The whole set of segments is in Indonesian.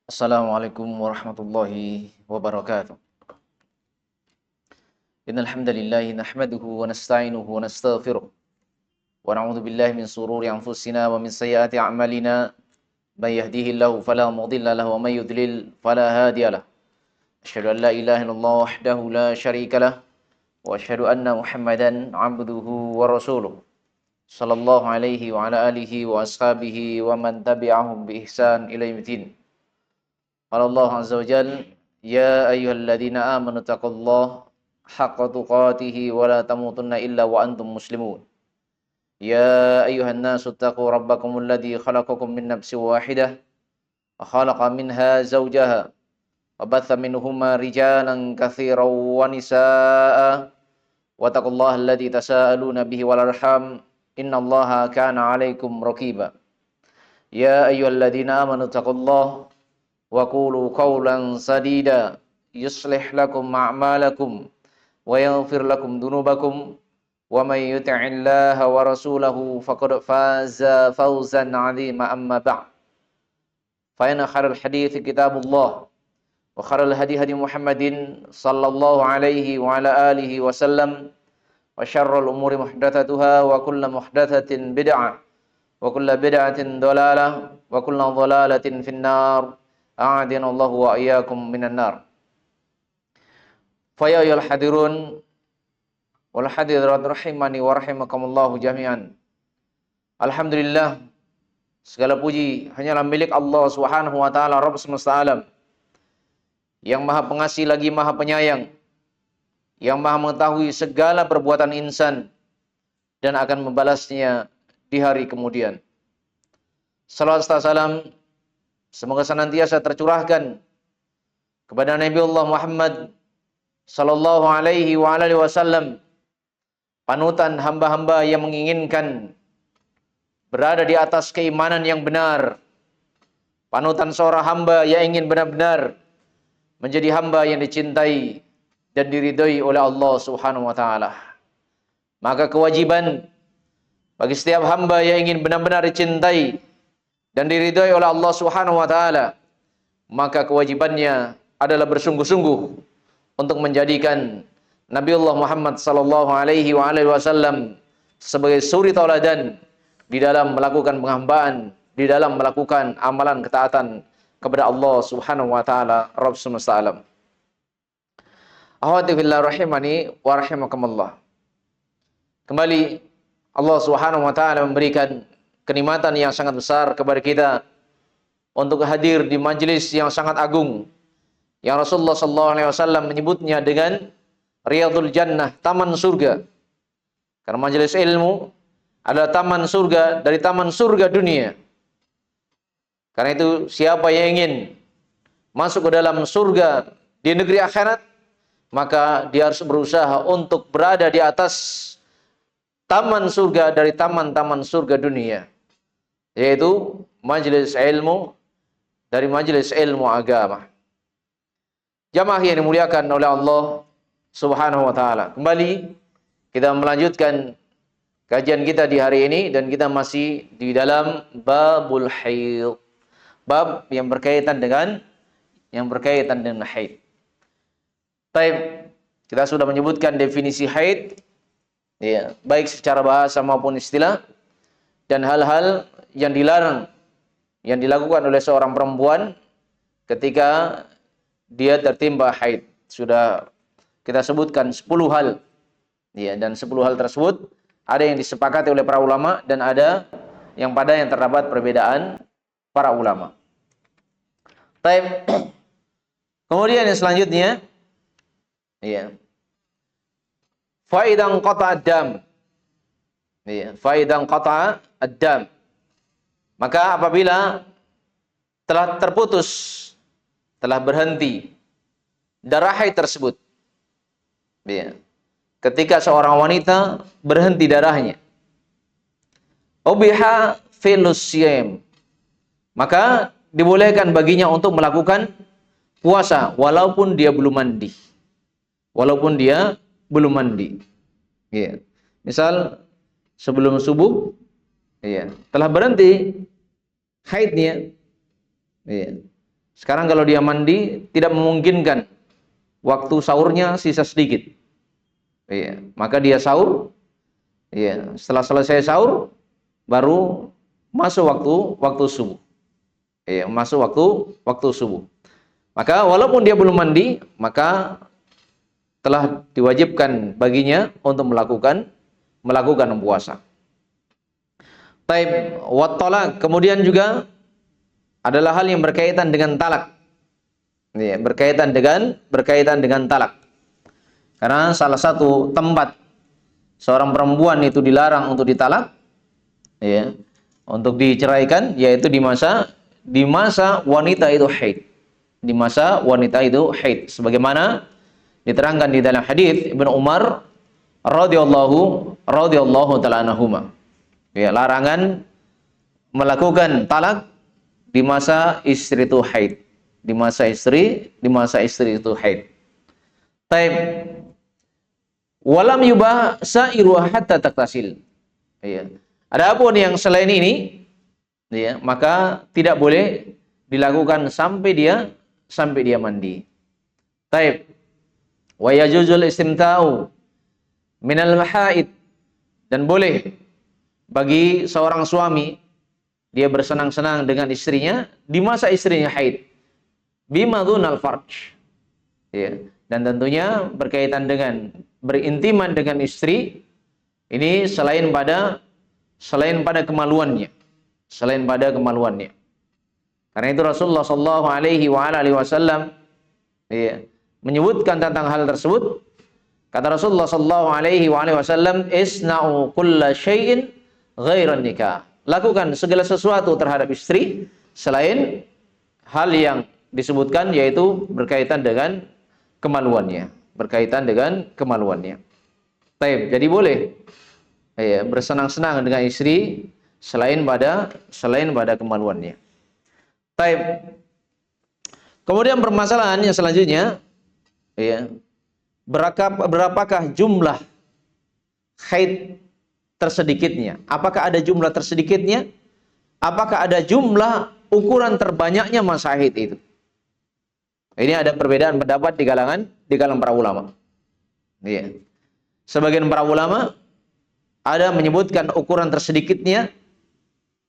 Assalamualaikum warahmatullahi wabarakatuh. Innal hamdalillah nahmaduhu wa nasta'inuhu wa nastaghfiruh wa na'udzu billahi min sururi anfusina wa min sayyiati a'malina. May yahdihillahu fala mudilla lahu wa may yudlil fala hadiya lahu. Asyhadu an la ilaha illallah wahdahu la syarika lah wa asyhadu anna Muhammadan 'abduhu wa rasuluh. Sallallahu alaihi wa ala alihi wa ashabihi wa man tabi'ahum bi ihsan ila yaumil. Qala Allah azza wa jalla, ya ayyuhalladzina amanu taqullaha haqqa tuqatih wa la tamutunna illa wa antum muslimun. Ya ayyuhan nasu taqu rabbakumul ladzi khalaqakum min nafsin wahidah wa khalaqa minha zawjaha wa batha minhuma rijalan katsiran wa nisaa'a wa taqullaha alladzi tasaaluna bihi wal arham innallaha kana 'alaikum raqiba. Ya ayyuhalladzina amanu taqullaha wa qulu qawlan sadida yuslih lakum a'malakum wa yaghfir lakum dhunubakum wa may yuti'illaha wa rasulahu faqad faza fawzan 'azima amma ba'd. Fa inna khairal hadithi kitabullah wa khairal hadi Muhammadin sallallahu alaihi wa ala alihi wasallam wa syarrul umuri muhdatsatuha wa kullu muhdatsatin bid'ah wa kullu bid'atin dhalalah wa kullu dhalalatin finnar. A'adinallahu wa iyyakum minan nar. Fa ya ayyuhal hadirun wal hadirat rahimani wa rahimakumullah jami'an. Alhamdulillah, segala puji hanyalah milik Allah Subhanahu wa taala, Rabb semesta alam, yang Maha Pengasih lagi Maha Penyayang, yang Maha mengetahui segala perbuatan insan dan akan membalasnya di hari kemudian. Salawat serta salam semoga senantiasa tercurahkan kepada Nabi Allah Muhammad sallallahu alaihi wa alihi wasallam, panutan hamba-hamba yang menginginkan berada di atas keimanan yang benar, panutan seorang hamba yang ingin benar-benar menjadi hamba yang dicintai dan diridhai oleh Allah Subhanahu wa taala. Maka kewajiban bagi setiap hamba yang ingin benar-benar dicintai dan diridhai oleh Allah Subhanahu wa taala, maka kewajibannya adalah bersungguh-sungguh untuk menjadikan Nabiullah Muhammad sallallahu alaihi wa alihi wasallam sebagai suri tauladan di dalam melakukan penghambaan, di dalam melakukan amalan ketaatan kepada Allah Subhanahu wa taala, Rabb semesta alam. Akhwati fillah rahimani wa rahimakumullah. Kembali Allah Subhanahu wa taala memberikan kenikmatan yang sangat besar kepada kita untuk hadir di majelis yang sangat agung yang Rasulullah sallallahu alaihi wasallam menyebutnya dengan Riyadhul Jannah, taman surga. Karena majelis ilmu adalah taman surga dari taman surga dunia. Karena itu siapa yang ingin masuk ke dalam surga di negeri akhirat, maka dia harus berusaha untuk berada di atas taman surga dari taman-taman surga dunia, yaitu majelis ilmu dari majelis ilmu agama. Jamaah yang dimuliakan oleh Allah Subhanahu wa taala. Kembali kita melanjutkan kajian kita di hari ini dan kita masih di dalam babul haid. Bab yang berkaitan dengan haid. Baik, kita sudah menyebutkan definisi haid, ya, baik secara bahasa maupun istilah, dan hal-hal yang dilarang yang dilakukan oleh seorang perempuan ketika dia tertimpa haid. Sudah kita sebutkan 10 hal. Ya, dan 10 hal tersebut ada yang disepakati oleh para ulama dan ada yang terdapat perbedaan para ulama. Baik. Kemudian yang selanjutnya, ya, faidan qata'a ad-dam. Ya, faidan qata'a ad-dam. Maka apabila telah terputus, telah berhenti darah haid tersebut, ya, ketika seorang wanita berhenti darahnya, ubiha filus siyam, maka dibolehkan baginya untuk melakukan puasa walaupun dia belum mandi. Ya. Misal sebelum subuh, ya, telah berhenti haidnya, ya, Sekarang kalau dia mandi tidak memungkinkan, waktu sahurnya sisa sedikit. Iya, maka dia sahur. Iya, setelah selesai sahur baru masuk waktu subuh. Iya, masuk waktu subuh. Maka walaupun dia belum mandi, maka telah diwajibkan baginya untuk melakukan puasa. Taib wa talaq, kemudian juga adalah hal yang berkaitan dengan talak. Ya, berkaitan dengan talak. Karena salah satu tempat seorang perempuan itu dilarang untuk ditalak, ya, untuk diceraikan, yaitu di masa wanita itu haid. Di masa wanita itu haid, sebagaimana diterangkan di dalam hadis Ibnu Umar radhiyallahu taala anhuma. Ya, larangan melakukan talak di masa istri itu haid. Di masa istri itu haid. Taib. Walam yubah sa'iru hatta taktasil. Ya. Adapun yang selain ini, ya, maka tidak boleh dilakukan sampai dia mandi. Taib. Wa yajuzul istimta'u minal mahaid, dan boleh bagi seorang suami dia bersenang-senang dengan istrinya di masa istrinya haid. Bima dzunal farj. Ya, dan tentunya berkaitan dengan berintiman dengan istri ini selain pada kemaluannya. Karena itu Rasulullah sallallahu alaihi wasallam, ya, menyebutkan tentang hal tersebut. Kata Rasulullah sallallahu alaihi wasallam, isna'u kulla syai'in ghairan nikah. Lakukan segala sesuatu terhadap istri selain hal yang disebutkan, yaitu berkaitan dengan kemaluannya. Baik, jadi boleh, ya, bersenang-senang dengan istri selain pada kemaluannya. Baik. Kemudian permasalahan yang selanjutnya, ya, berapakah jumlah haid tersedikitnya? Apakah ada jumlah tersedikitnya? Apakah ada jumlah ukuran terbanyaknya masa haid itu? Ini ada perbedaan pendapat di kalangan para ulama. Ya. Sebagian para ulama ada menyebutkan ukuran tersedikitnya,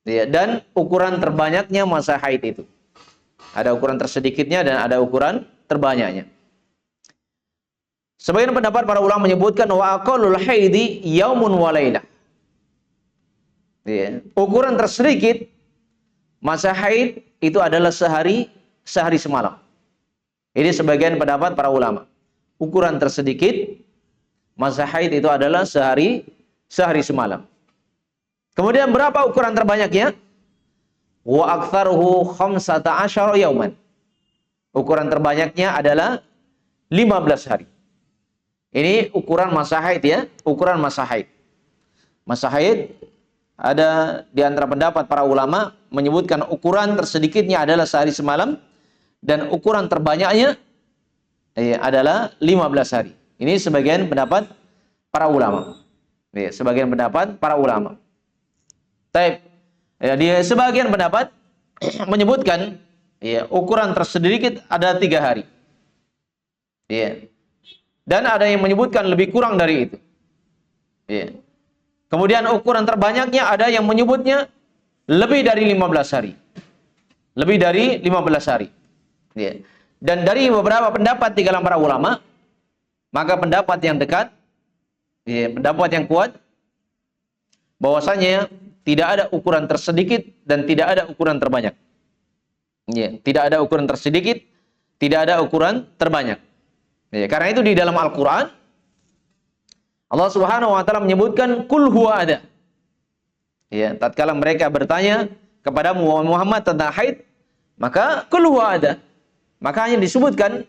ya, dan ukuran terbanyaknya masa haid itu. Ada ukuran tersedikitnya dan ada ukuran terbanyaknya. Sebagian pendapat para ulama menyebutkan wa aqallul haidi yaumun wa lailah. Ya. Ukuran tersedikit masa haid itu adalah sehari semalam. Ini sebagian pendapat para ulama. Ukuran tersedikit masa haid itu adalah sehari semalam. Kemudian berapa ukuran terbanyaknya? Wa aktsaruhu 15 yauman. Ukuran terbanyaknya adalah 15 hari. Ini ukuran masa haid, ya, ukuran masa haid. Masa haid ada di antara pendapat para ulama menyebutkan ukuran tersedikitnya adalah sehari semalam dan ukuran terbanyaknya, ya, adalah 15 hari. Ini sebagian pendapat para ulama. Ya, sebagian pendapat para ulama. Taib. Ya, di sebagian pendapat menyebutkan, ya, ukuran tersedikit ada 3 hari. Ya. Dan ada yang menyebutkan lebih kurang dari itu. Ya. Kemudian ukuran terbanyaknya ada yang menyebutnya lebih dari 15 hari. Lebih dari 15 hari. Ya. Dan dari beberapa pendapat di kalangan para ulama, maka pendapat yang dekat, ya, pendapat yang kuat, bahwasanya tidak ada ukuran tersedikit dan tidak ada ukuran terbanyak. Ya, tidak ada ukuran tersedikit, tidak ada ukuran terbanyak. Ya, karena itu di dalam Al-Quran Allah Subhanahu wa taala menyebutkan kul huwa ada. Ya, tatkala mereka bertanya kepada Muhammad tentang haid, maka kul huwa ada. Maka hanya disebutkan,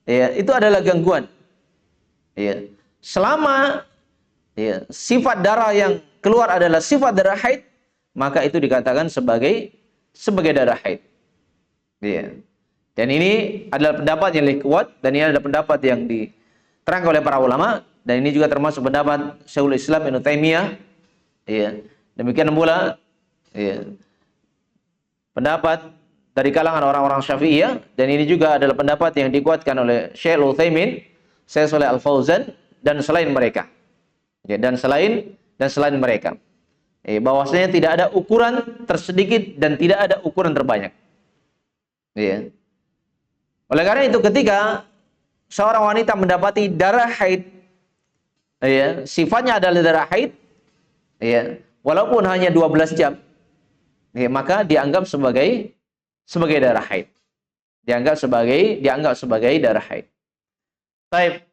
ya, itu adalah gangguan. Ya, selama, ya, sifat darah yang keluar adalah sifat darah haid, maka itu dikatakan sebagai darah haid. Ya. Dan ini adalah pendapat yang lebih kuat, dan ini adalah pendapat yang diterangkan oleh para ulama, dan ini juga termasuk pendapat Syekhul Islam Ibnu Taimiyah. Ya. Demikian pula, ya, pendapat dari kalangan orang-orang Syafi'iyah, dan ini juga adalah pendapat yang dikuatkan oleh Syekh Utsaimin, Syekh Shalih Al Fauzan, dan selain mereka. Ya, dan selain mereka. Bahwasanya tidak ada ukuran tersedikit dan tidak ada ukuran terbanyak. Ya. Oleh karena itu ketika seorang wanita mendapati darah haid, ya, sifatnya adalah darah haid, ya, walaupun hanya 12 jam, ya, maka dianggap sebagai darah haid. Dianggap sebagai darah haid. Baik.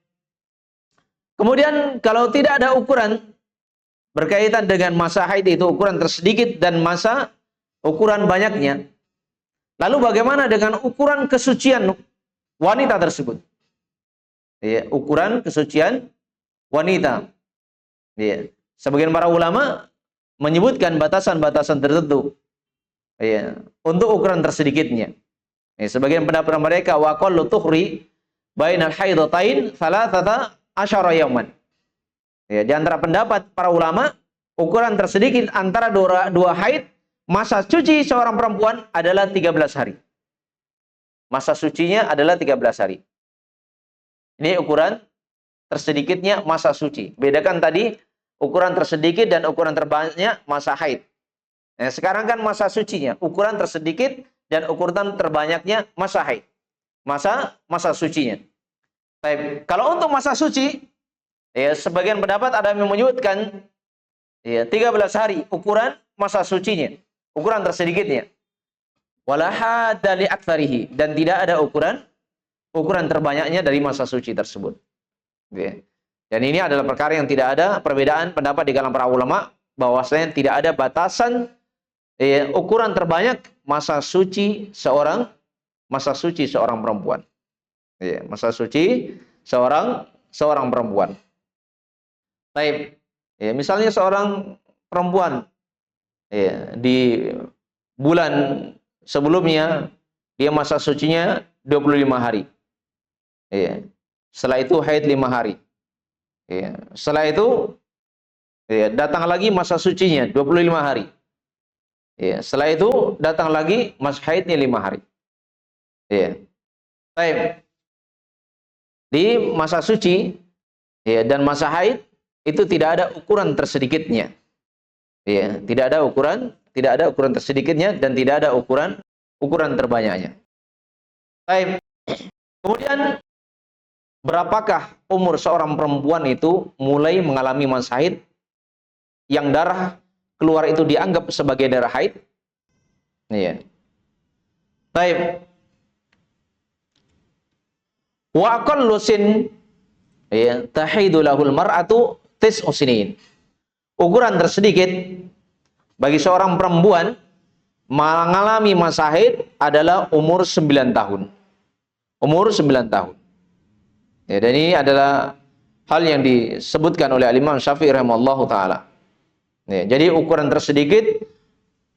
Kemudian kalau tidak ada ukuran berkaitan dengan masa haid itu ukuran tersedikit dan masa ukuran banyaknya, lalu bagaimana dengan ukuran kesucian wanita tersebut? Ya, ukuran kesucian wanita. Ya. Sebagian para ulama menyebutkan batasan-batasan tertentu, ya, untuk ukuran tersedikitnya. Ya, sebagian pendapat mereka wa qallu tuhri bainal haidatain thalathata asyara yauman. Ya, di antara pendapat para ulama, ukuran tersedikit antara dua haid, masa suci seorang perempuan adalah 13 hari. Masa sucinya adalah 13 hari. Ini ukuran tersedikitnya masa suci. Bedakan tadi ukuran tersedikit dan ukuran terbanyak masa haid. Nah, sekarang kan masa sucinya, ukuran tersedikit dan ukuran terbanyaknya masa haid. Masa sucinya. Baik, kalau untuk masa suci, ya, sebagian pendapat ada yang menyebutkan, ya, 13 hari ukuran masa sucinya, ukuran tersedikitnya. Wala hadda li aktsarihi, dan tidak ada ukuran terbanyaknya dari masa suci tersebut. Ya. Dan ini adalah perkara yang tidak ada perbedaan pendapat di kalangan para ulama, bahwasanya tidak ada batasan, ya, ukuran terbanyak masa suci seorang perempuan. Ya, masa suci seorang perempuan. Baik, ya, misalnya seorang perempuan, ya, di bulan sebelumnya dia masa sucinya 25 hari. Ya. Setelah itu haid 5 hari. Ya. Setelah itu, ya, datang lagi masa sucinya 25 hari. Ya. Setelah itu datang lagi masa haidnya 5 hari. Ya. Baik. Di masa suci, ya, dan masa haid itu tidak ada ukuran tersedikitnya. Ya, tidak ada ukuran tersedikitnya dan tidak ada ukuran terbanyaknya. Baik. Kemudian berapakah umur seorang perempuan itu mulai mengalami masa haid yang darah keluar itu dianggap sebagai darah haid? Ya. Baik. Wa aqallu sin, ya, tahidu lahul mar'atu tis'u sinin. Ukuran tersedikit bagi seorang perempuan mengalami masa haid adalah umur 9 tahun. Umur 9 tahun. Ya, dan ini adalah hal yang disebutkan oleh Imam Syafi'i rahimahullahu taala. Ya, jadi ukuran tersedikit,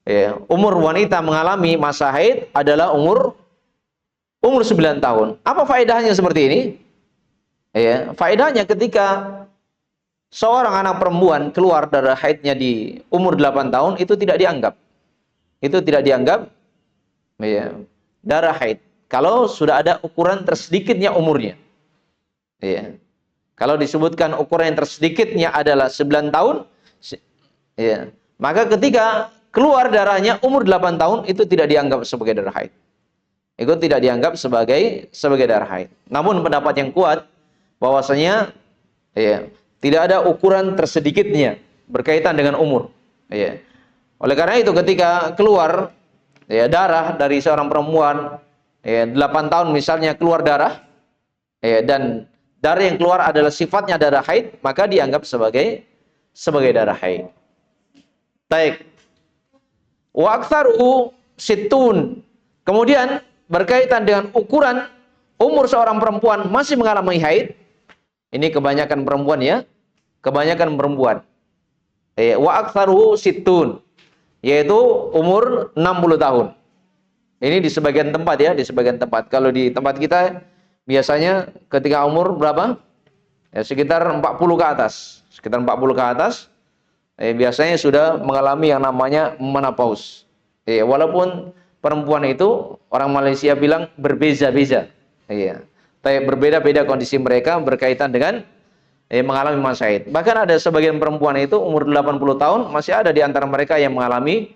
ya, umur wanita mengalami masa haid adalah umur 9 tahun. Apa faedahnya seperti ini? Ya, faedahnya ketika seorang anak perempuan keluar darah haidnya di umur 8 tahun, itu tidak dianggap. Itu tidak dianggap, ya, darah haid. Kalau sudah ada ukuran tersedikitnya umurnya. Ya. Kalau disebutkan ukuran yang tersedikitnya adalah 9 tahun, ya, maka ketika keluar darahnya umur 8 tahun, itu tidak dianggap sebagai darah haid. Itu tidak dianggap sebagai darah haid. Namun pendapat yang kuat bahwasanya, ya, tidak ada ukuran tersedikitnya berkaitan dengan umur. Ya. Oleh karena itu ketika keluar, ya, darah dari seorang perempuan, ya, 8 tahun misalnya keluar darah, ya, dan darah yang keluar adalah sifatnya darah haid, maka dianggap sebagai darah haid. Baik. Wa aktsaru sittun. Kemudian berkaitan dengan ukuran umur seorang perempuan masih mengalami haid, ini kebanyakan perempuan, ya, kebanyakan perempuan. Wa aktsaru sittun, yaitu umur 60 tahun. Ini di sebagian tempat, ya, di sebagian tempat. Kalau di tempat kita biasanya ketika umur berapa? Ya, sekitar 40 ke atas. Sekitar 40 ke atas, biasanya sudah mengalami yang namanya menopause. Walaupun perempuan itu orang Malaysia bilang berbeza-beza. Iya. Tapi berbeda-beda kondisi mereka berkaitan dengan mengalami masa haid. Bahkan ada sebagian perempuan itu umur 80 tahun masih ada di antara mereka yang mengalami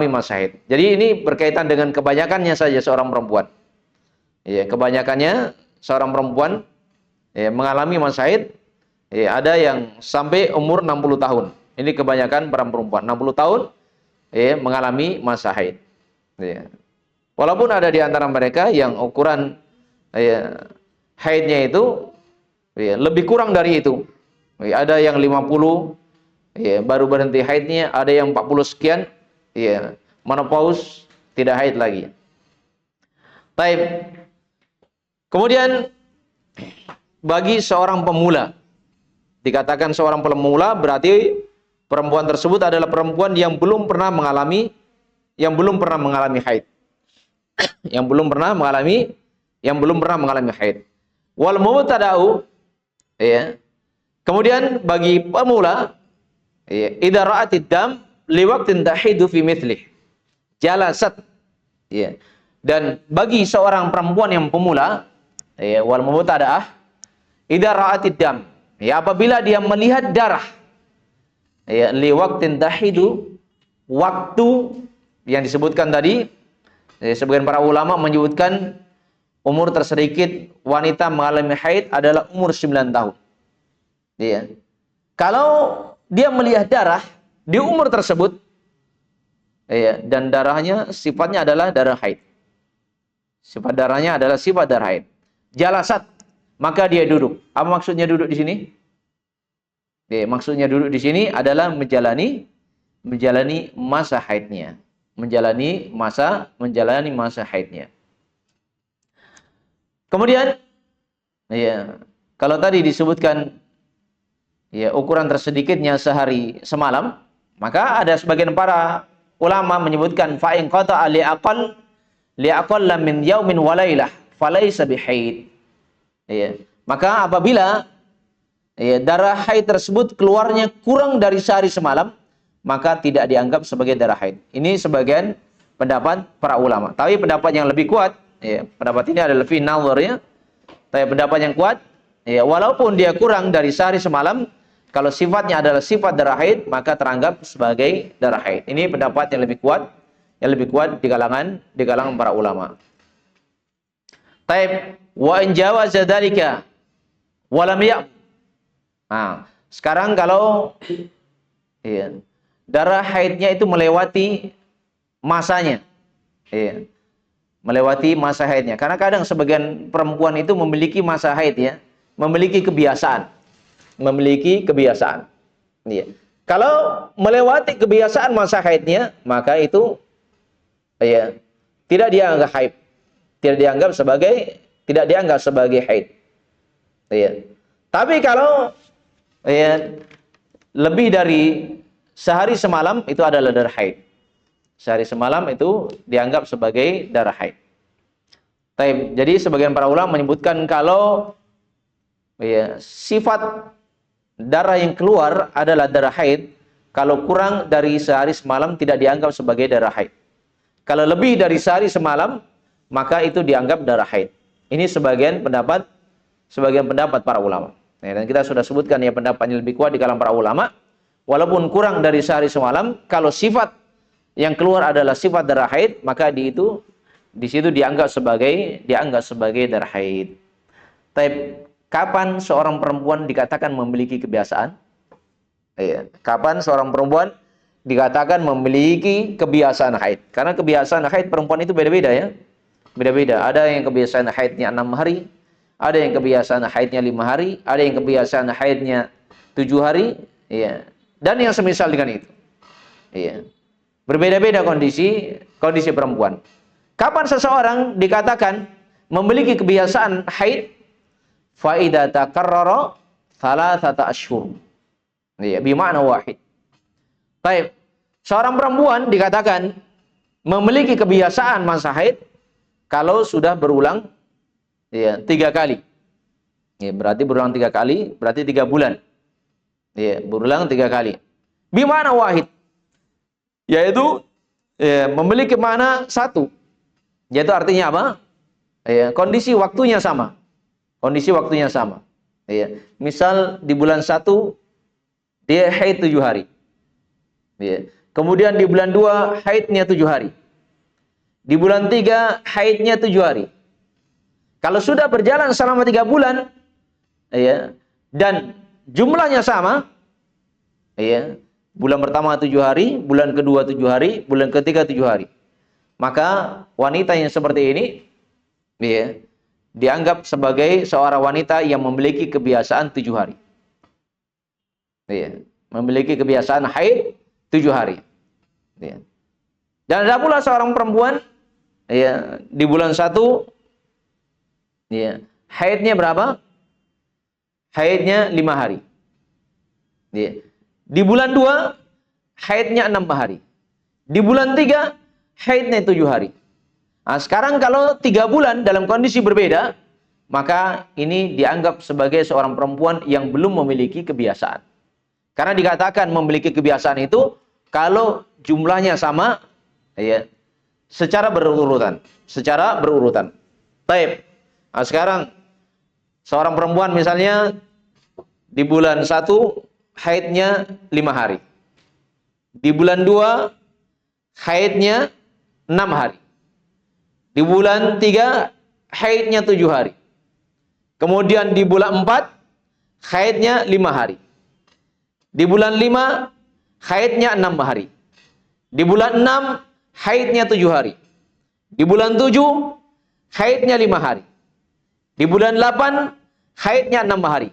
masa haid. Jadi ini berkaitan dengan kebanyakannya saja seorang perempuan. Iya, kebanyakannya seorang perempuan mengalami masa haid. Ada yang sampai umur 60 tahun. Ini kebanyakan para perempuan 60 tahun mengalami masa haid. Walaupun ada di antara mereka yang ukuran haidnya itu lebih kurang dari itu. Ada yang 50 baru berhenti haidnya, ada yang 40 sekian menopause, tidak haid lagi. Baik. Kemudian bagi seorang pemula, dikatakan seorang pemula berarti perempuan tersebut adalah perempuan yang belum pernah mengalami haid. yang belum pernah mengalami haid. Wal mubtada'u kemudian bagi pemula idza ra'atid dam li waqtin tahidu fi mithlih jalasat dan bagi seorang perempuan yang pemula wal mubtada'ah idza ra'atid dam apabila dia melihat darah li waqtin tahidu waktu yang disebutkan tadi sebagian para ulama menyebutkan umur tersedikit wanita mengalami haid adalah umur 9 tahun. Kalau dia melihat darah di umur tersebut, dan darahnya sifatnya adalah darah haid. Sifat darahnya adalah sifat darah haid. Jalasat, maka dia duduk. Apa maksudnya duduk di sini? Maksudnya duduk di sini adalah menjalani masa haidnya. Menjalani masa haidnya. Kemudian kalau tadi disebutkan ukuran tersedikitnya sehari semalam, maka ada sebagian para ulama menyebutkan fa in qata'a li aqall min yaumin wa lailah falaysa bihaid. Maka apabila darah haid tersebut keluarnya kurang dari sehari semalam, maka tidak dianggap sebagai darah haid. Ini sebagian pendapat para ulama. Tapi pendapat yang lebih kuat, pendapat ini adalah fi nazarnya. Tapi pendapat yang kuat, walaupun dia kurang dari sehari semalam, kalau sifatnya adalah sifat darah haid, maka teranggap sebagai darah haid. Ini pendapat yang lebih kuat di kalangan para ulama. Taib wa in jawaza dzalika wa lam ya. Nah, sekarang kalau darah haidnya itu melewati masanya. Melewati masa haidnya. Karena kadang sebagian perempuan itu memiliki masa haid memiliki kebiasaan. Kalau melewati kebiasaan masa haidnya, maka itu tidak dianggap haid. Tidak dianggap sebagai haid. Tapi kalau lebih dari sehari semalam itu adalah darah haid. Sehari semalam itu dianggap sebagai darah haid. Jadi sebagian para ulama menyebutkan kalau sifat darah yang keluar adalah darah haid, kalau kurang dari sehari semalam tidak dianggap sebagai darah haid. Kalau lebih dari sehari semalam, maka itu dianggap darah haid. Ini sebagian pendapat para ulama. Dan kita sudah sebutkan pendapatnya lebih kuat di kalangan para ulama. Walaupun kurang dari sehari semalam, kalau sifat yang keluar adalah sifat darah haid, maka di situ dianggap sebagai darah haid. Tapi kapan seorang perempuan dikatakan memiliki kebiasaan? Kapan seorang perempuan dikatakan memiliki kebiasaan haid? Karena kebiasaan haid perempuan itu beda-beda Beda-beda. Ada yang kebiasaan haidnya 6 hari, ada yang kebiasaan haidnya 5 hari, ada yang kebiasaan haidnya 7 hari, dan yang semisal dengan itu. Berbeda-beda kondisi perempuan. Kapan seseorang dikatakan memiliki kebiasaan haid? Fa idza takarrara thalathata ashhur. Bimakna wahid. Baik. Seorang perempuan dikatakan memiliki kebiasaan masa haid kalau sudah berulang 3 kali. Berarti berulang 3 kali, berarti 3 bulan. Berulang 3 kali. Bimakna wahid. Yaitu memiliki makna satu. Yaitu artinya apa? Ya, kondisi waktunya sama. Kondisi waktunya sama. Ya. Misal di bulan 1 dia haid 7 hari. Ya. Kemudian di bulan 2 haidnya 7 hari. Di bulan 3 haidnya 7 hari. Kalau sudah berjalan selama 3 bulan, ya, dan jumlahnya sama, ya, bulan pertama 7 hari, bulan kedua 7 hari, bulan ketiga 7 hari. Maka wanita yang seperti ini, ya, dianggap sebagai seorang wanita yang memiliki kebiasaan 7 hari. Ya, memiliki kebiasaan haid 7 hari. Ya. Dan ada pula seorang perempuan, ya, di bulan 1, ya, haidnya berapa? Haidnya 5 hari. Ya. Di bulan 2, haidnya 6 hari. Di bulan 3, haidnya 7 hari. Nah, sekarang kalau 3 bulan dalam kondisi berbeda, maka ini dianggap sebagai seorang perempuan yang belum memiliki kebiasaan. Karena dikatakan memiliki kebiasaan itu kalau jumlahnya sama, ya, secara berurutan. Baik. Nah, sekarang seorang perempuan misalnya di bulan 1 haidnya 5 hari. Di bulan 2 haidnya 6 hari. Di bulan 3 haidnya 7 hari. Kemudian di bulan 4 haidnya 5 hari. Di bulan 5 haidnya 6 hari. Di bulan 6 haidnya 7 hari. Di bulan 7 haidnya 5 hari. Di bulan 8 haidnya 6 hari.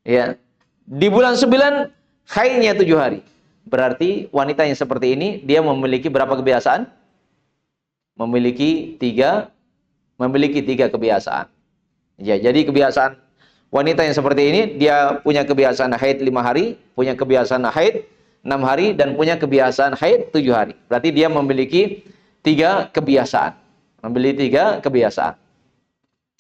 Ya. Di bulan 9 haidnya 7 hari. Berarti wanita yang seperti ini dia memiliki berapa kebiasaan? Memiliki tiga kebiasaan. Ya, jadi kebiasaan wanita yang seperti ini, dia punya kebiasaan haid 5 hari, punya kebiasaan haid 6 hari, dan punya kebiasaan haid 7 hari. Berarti dia memiliki 3 kebiasaan.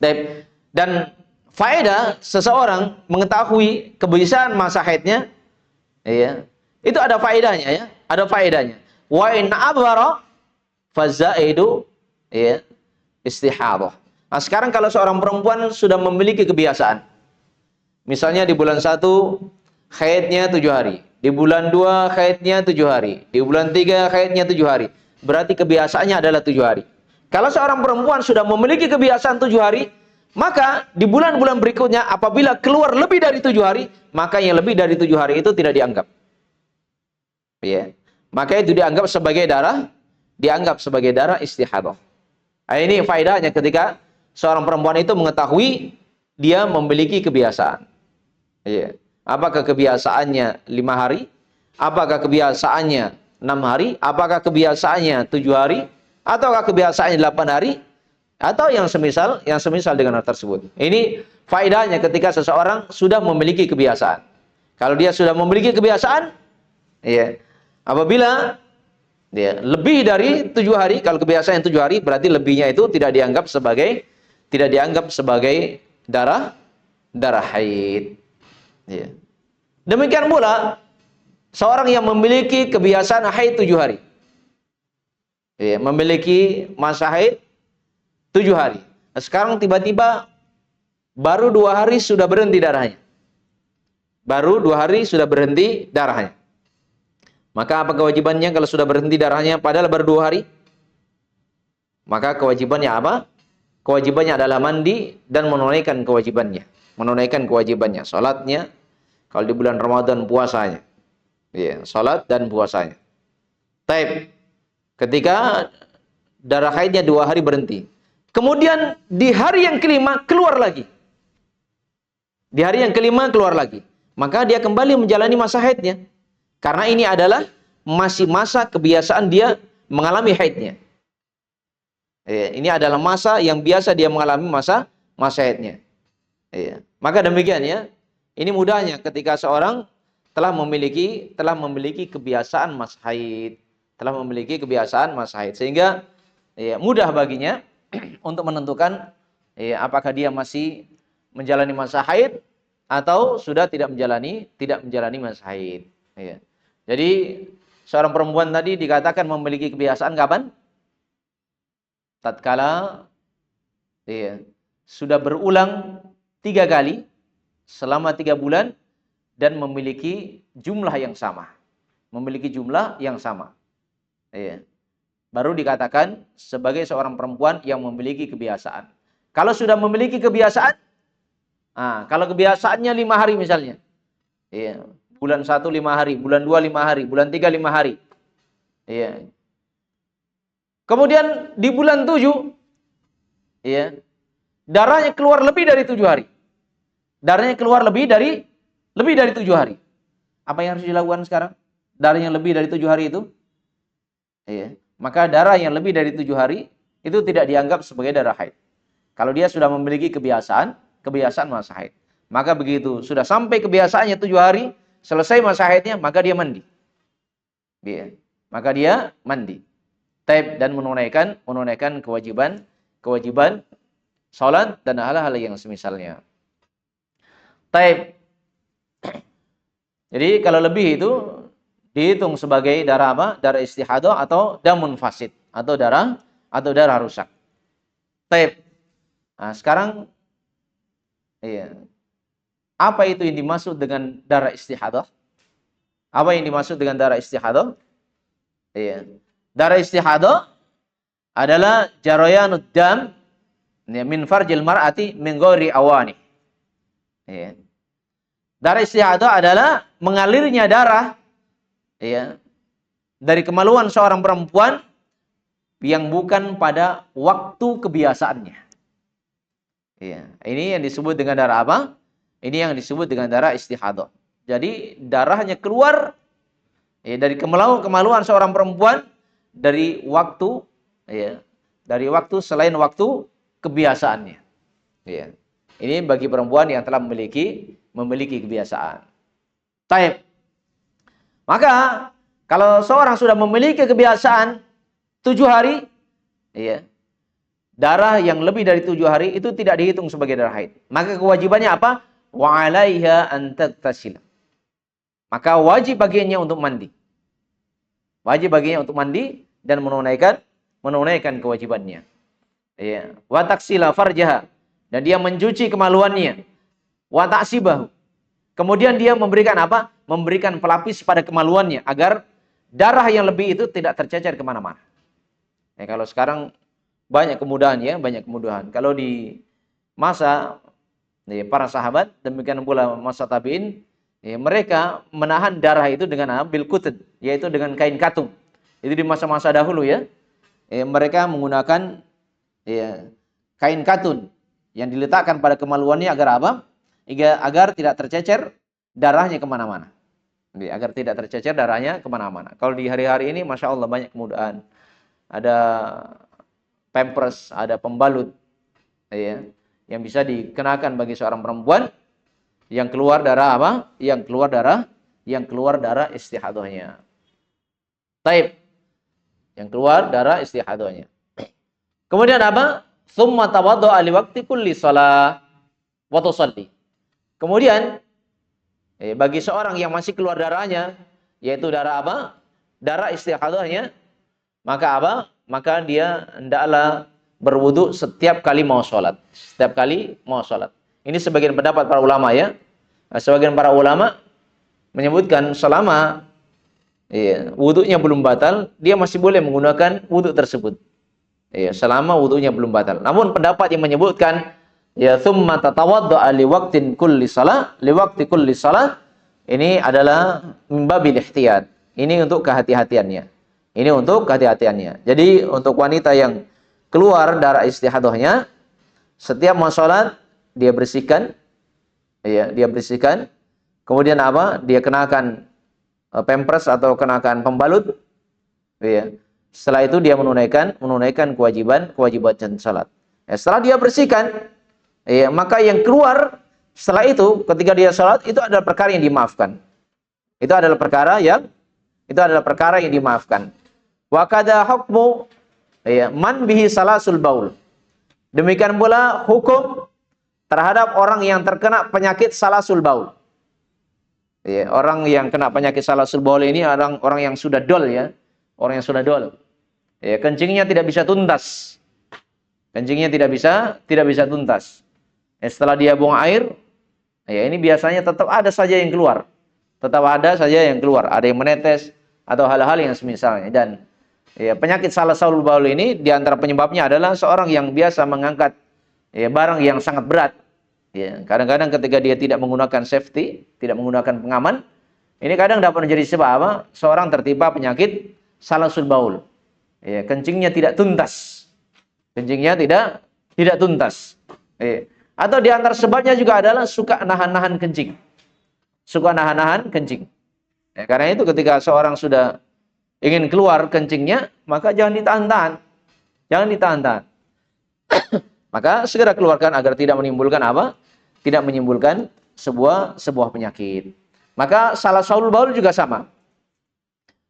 Dan faedah seseorang mengetahui kebiasaan masa haidnya, ya, itu ada faedahnya, ya. Ada faedahnya. Wa in abara fazaidu, ya, istihadah. Nah, sekarang kalau seorang perempuan sudah memiliki kebiasaan, misalnya di bulan 1 haidnya 7 hari, di bulan 2 haidnya 7 hari, di bulan 3 haidnya 7 hari. Berarti kebiasaannya adalah 7 hari. Kalau seorang perempuan sudah memiliki kebiasaan 7 hari, maka di bulan-bulan berikutnya apabila keluar lebih dari 7 hari, maka yang lebih dari 7 hari itu tidak dianggap. Ya. Maka itu dianggap sebagai darah istihadah. Nah, ini faedahnya ketika seorang perempuan itu mengetahui dia memiliki kebiasaan. Ya. Apakah kebiasaannya 5 hari? Apakah kebiasaannya 6 hari? Apakah kebiasaannya 7 hari? Ataukah kebiasaannya 8 hari? Atau yang semisal dengan hal tersebut. Ini faedahnya ketika seseorang sudah memiliki kebiasaan. Kalau dia sudah memiliki kebiasaan, ya, apabila dia lebih dari 7 hari, kalau kebiasaan 7 hari, berarti lebihnya itu tidak dianggap sebagai darah haid. Ya. Demikian pula seorang yang memiliki kebiasaan haid 7 hari. Ya, memiliki masa haid 7 hari. Nah, sekarang tiba-tiba baru 2 hari sudah berhenti darahnya. Maka apa kewajibannya kalau sudah berhenti darahnya padahal baru 2 hari? Maka kewajibannya apa? Kewajibannya adalah mandi dan menunaikan kewajibannya. Salatnya, kalau di bulan Ramadan puasanya. Ya, salat dan puasanya. Taib. Ketika darah haidnya 2 hari berhenti. Kemudian di hari yang kelima keluar lagi. Maka dia kembali menjalani masa haidnya. Karena ini adalah masih masa kebiasaan dia mengalami haidnya. Ya, ini adalah masa yang biasa dia mengalami masa haidnya. Ya. Maka demikian, ya. Ini mudahnya ketika seorang telah memiliki kebiasaan masa haid. Sehingga, ya, mudah baginya untuk menentukan, ya, apakah dia masih menjalani masa haid atau sudah tidak menjalani masa haid. Ya. Jadi seorang perempuan tadi dikatakan memiliki kebiasaan kapan? tatkala sudah berulang 3 kali selama 3 bulan dan memiliki jumlah yang sama. Memiliki jumlah yang sama. Baru dikatakan sebagai seorang perempuan yang memiliki kebiasaan. Kalau sudah memiliki kebiasaan, kalau kebiasaannya 5 hari misalnya. Bulan 1 5 hari, bulan 2 5 hari, bulan 3 5 hari. Kemudian di bulan 7, darahnya keluar lebih dari 7 hari. Darahnya keluar lebih dari 7 hari. Apa yang harus dilakukan sekarang? Darah yang lebih dari 7 hari itu? Maka darah yang lebih dari 7 hari itu tidak dianggap sebagai darah haid. Kalau dia sudah memiliki kebiasaan masa haid. Maka begitu sudah sampai kebiasaannya 7 hari, selesai masa haidnya, maka dia mandi. Maka dia mandi. Taib dan menunaikan kewajiban salat dan hal-hal yang semisalnya. Taib. Jadi kalau lebih itu dihitung sebagai darah apa? Darah istihadah atau damun fasid atau darah rusak. Taib. Nah, sekarang apa itu yang dimaksud dengan darah istihadah? Apa yang dimaksud dengan darah istihadah? Darah istihadah adalah jarayanud dam min farjil mar'ati min ghairi awani. Darah istihadah adalah mengalirnya darah dari kemaluan seorang perempuan yang bukan pada waktu kebiasaannya. Ini yang disebut dengan darah apa? Ini yang disebut dengan darah istihadah. Jadi darahnya keluar dari kemaluan seorang perempuan dari waktu selain waktu kebiasaannya. Ini bagi perempuan yang telah memiliki kebiasaan. Taib. Maka kalau seorang sudah memiliki kebiasaan 7 hari, darah yang lebih dari 7 hari itu tidak dihitung sebagai darah haid. Maka kewajibannya apa? Wa 'alaiha an taghtasil. Maka wajib baginya untuk mandi. Wajib baginya untuk mandi dan menunaikan kewajibannya. Wa taksila farjaha, dan dia mencuci kemaluannya. Wa ta'sibahu. Kemudian dia memberikan apa? Memberikan pelapis pada kemaluannya agar darah yang lebih itu tidak tercecer kemana-mana. Kalau sekarang banyak kemudahan. Kalau di masa para sahabat, demikian pula masa tabi'in, mereka menahan darah itu dengan bil qutd, yaitu dengan kain katung. Itu di masa-masa dahulu mereka menggunakan kain katun yang diletakkan pada kemaluannya agar apa? Agar tidak tercecer darahnya kemana-mana. Agar tidak tercecer darahnya kemana-mana. Kalau di hari-hari ini, Masya Allah, banyak kemudahan. Ada pampers, ada pembalut yang bisa dikenakan bagi seorang perempuan yang keluar darah apa? Yang keluar darah istihadahnya. Taib. Yang keluar darah istihadahnya. Kemudian apa? Tsumma tawaddu'a li waqti kulli shalah wa tusalli. Kemudian bagi seorang yang masih keluar darahnya, yaitu darah apa? Darah istihadahnya, maka apa? Maka dia hendaklah berwudu setiap kali mau sholat. Setiap kali mau sholat. Ini sebagian pendapat para ulama Sebagian para ulama menyebutkan selama wudunya belum batal, dia masih boleh menggunakan wudu tersebut. Selama wudunya belum batal. Namun pendapat yang menyebutkan tsumma tatawadda'a li waqti kulli shalah, ini adalah min babil ihtiyat. Ini untuk kehati-hatiannya. Jadi untuk wanita yang keluar darah istihadahnya, setiap mau sholat dia bersihkan. Kemudian apa? Dia kenakan pampers atau kenakan pembalut. Setelah itu dia menunaikan kewajiban salat. Setelah dia bersihkan, maka yang keluar setelah itu ketika dia salat itu adalah perkara yang dimaafkan. Itu adalah perkara yang dimaafkan. Wa kada hukmu man bihi salasul baul. Demikian pula hukum terhadap orang yang terkena penyakit salasul baul. Orang yang kena penyakit salasul baul ini orang yang sudah dol Orang yang sudah dol. Kencingnya tidak bisa tuntas. Kencingnya tidak bisa tuntas. Setelah dia buang air, ya ini biasanya tetap ada saja yang keluar. Tetap ada saja yang keluar. Ada yang menetes atau hal-hal yang semisalnya. Dan ya, penyakit salasul baul ini diantara penyebabnya adalah seorang yang biasa mengangkat ya, barang yang sangat berat. Ya, kadang-kadang ketika dia tidak menggunakan safety, tidak menggunakan pengaman, ini kadang dapat menjadi sebab apa? Seorang tertimpa penyakit salasul baul. Ya, kencingnya tidak tuntas. Kencingnya tidak tuntas. Ya. Atau di antara sebabnya juga adalah suka nahan-nahan kencing. Suka nahan-nahan kencing. Ya, karena itu ketika seorang sudah ingin keluar kencingnya, maka jangan ditahan-tahan. Jangan ditahan-tahan. Maka segera keluarkan agar tidak menimbulkan apa? Tidak menimbulkan sebuah penyakit. Maka salasul baul juga sama.